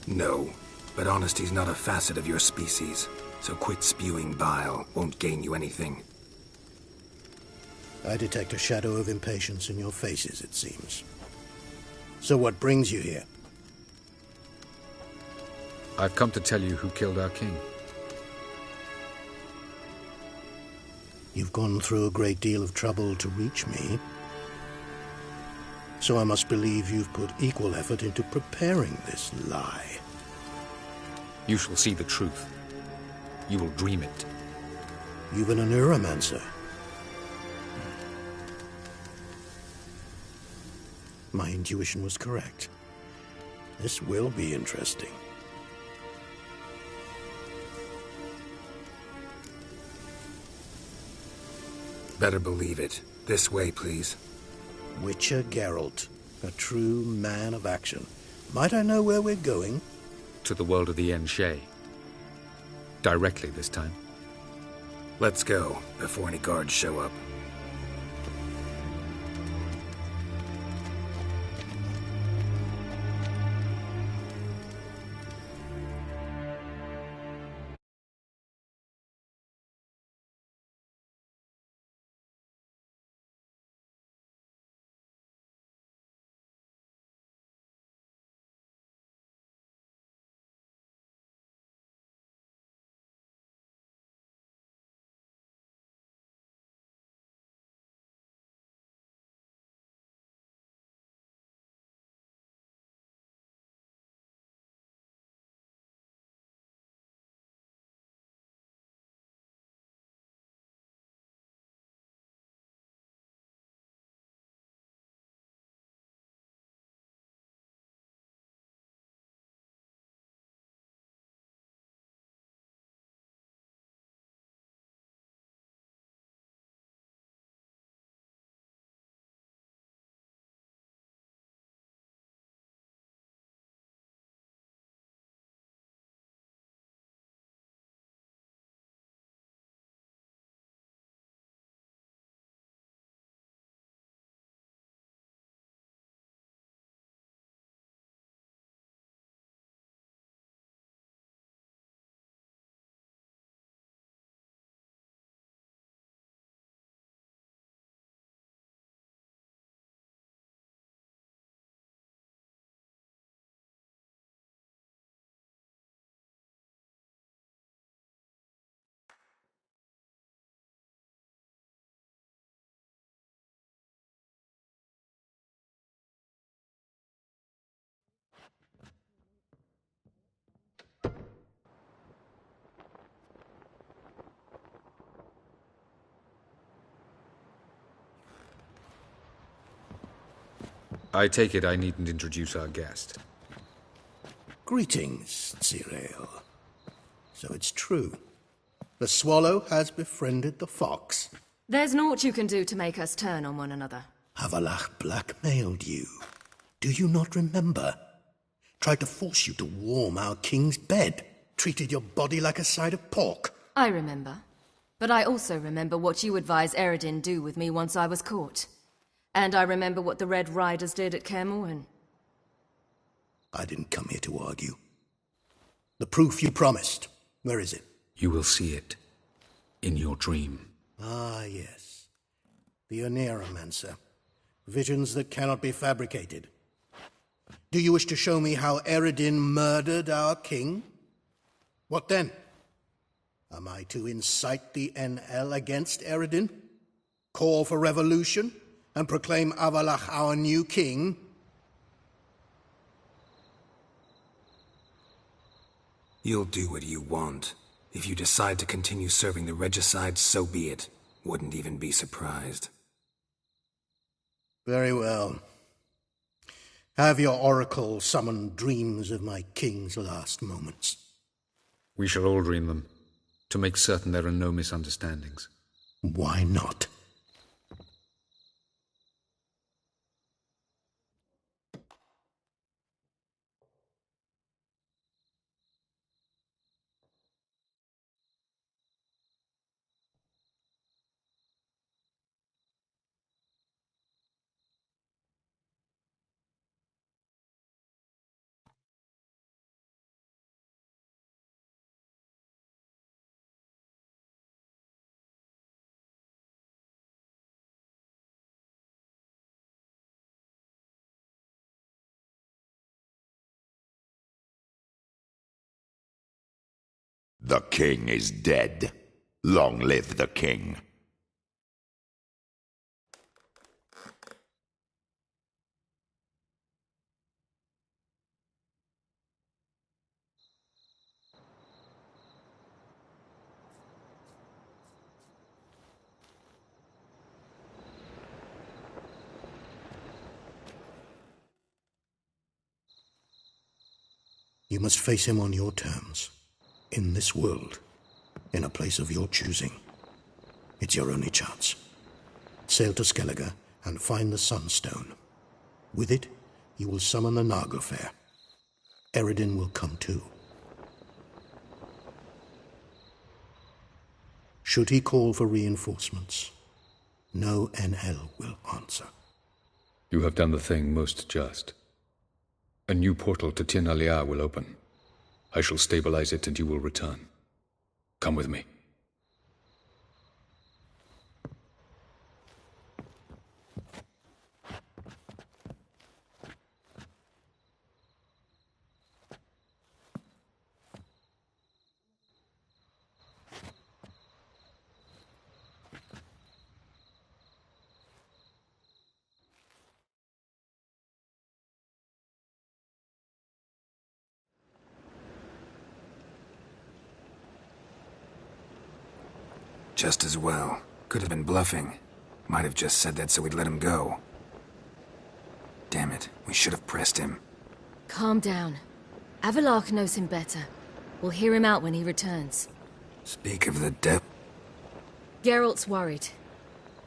A: No, but honesty's not a facet of your species, so quit spewing bile. Won't gain you anything.
H: I detect a shadow of impatience in your faces, it seems. So what brings you here?
N: I've come to tell you who killed our king.
H: You've gone through a great deal of trouble to reach me. So I must believe you've put equal effort into preparing this lie.
N: You shall see the truth. You will dream it.
H: You've been a neuromancer. My intuition was correct. This will be interesting.
A: Better believe it. This way, please.
H: Witcher Geralt, a true man of action. Might I know where we're going?
N: To the world of the Enshe. directly this time.
A: Let's go, before any guards show up.
N: I take it I needn't introduce our guest.
H: Greetings, Cyril. So it's true. The swallow has befriended the fox.
B: There's naught you can do to make us turn on one another.
H: Avalach blackmailed you. Do you not remember? Tried to force you to warm our king's bed. Treated your body like a side of pork.
B: I remember. But I also remember what you advised Eredin do with me once I was caught. And I remember what the Red Riders did at Kaer Morhen.
H: I didn't come here to argue. The proof you promised. Where is it?
N: You will see it. In your dream.
H: Ah, yes. The Oneiromancer. Visions that cannot be fabricated. Do you wish to show me how Eredin murdered our king? What then? Am I to incite the NL against Eredin? Call for revolution? And proclaim Avalach our new king?
A: You'll do what you want. If you decide to continue serving the regicide, so be it. Wouldn't even be surprised.
H: Very well. Have your oracle summon dreams of my king's last moments.
N: We shall all dream them, to make certain there are no misunderstandings.
H: Why not?
U: The king is dead. Long live the king.
H: You must face him on your terms. In this world. In a place of your choosing. It's your only chance. Sail to Skellige and find the Sunstone. With it, you will summon the Nagelfair. Eredin will come too. Should he call for reinforcements, no NL will answer.
N: You have done the thing most just. A new portal to Tien-Alia will open. I shall stabilize it and you will return. Come with me.
A: Just as well. Could have been bluffing. Might have just said that so we'd let him go. Damn it, we should have pressed him.
B: Calm down. Avalark knows him better. We'll hear him out when he returns.
A: Speak of the devil.
B: Geralt's worried.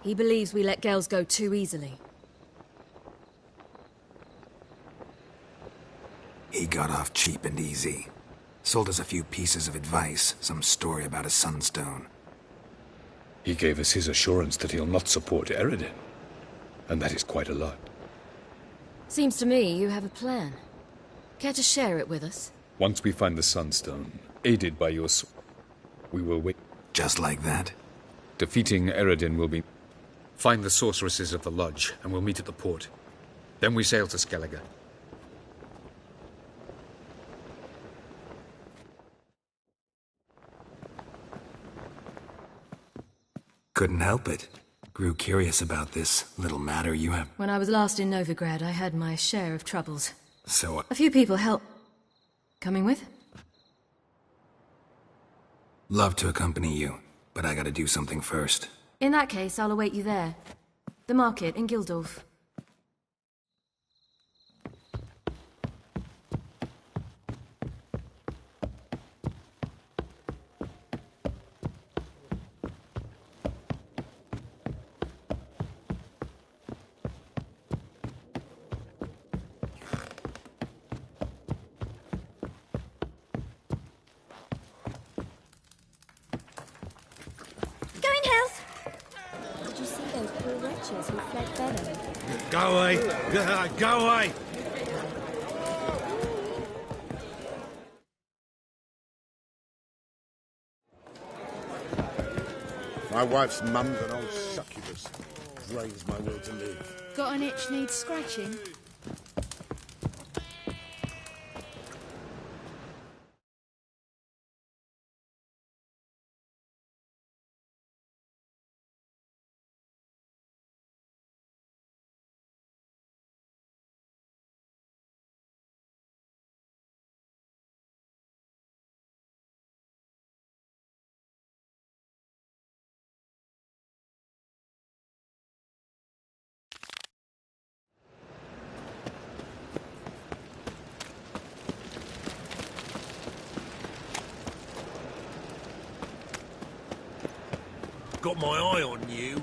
B: He believes we let Gels go too easily.
A: He got off cheap and easy. Sold us a few pieces of advice, some story about a sunstone.
N: He gave us his assurance that he'll not support Eredin. And that is quite a lot.
B: Seems to me you have a plan. Care to share it with us?
N: Once we find the sunstone, aided by your we will wait.
A: Just like that?
N: Defeating Eredin will be... Find the sorceresses of the lodge, and we'll meet at the port. Then we sail to Skellige.
A: Couldn't help it. Grew curious about this little matter you have.
B: When I was last in Novigrad, I had my share of troubles.
A: So,
B: A few people helped. Coming with?
A: love to accompany you, but I gotta do something first.
B: In that case, I'll await you there. The market in Gildorf.
C: Go away! Go away!
G: My wife's mum's an old succubus. Drains my will to live.
T: Got an itch needs scratching?
C: Got my eye on you.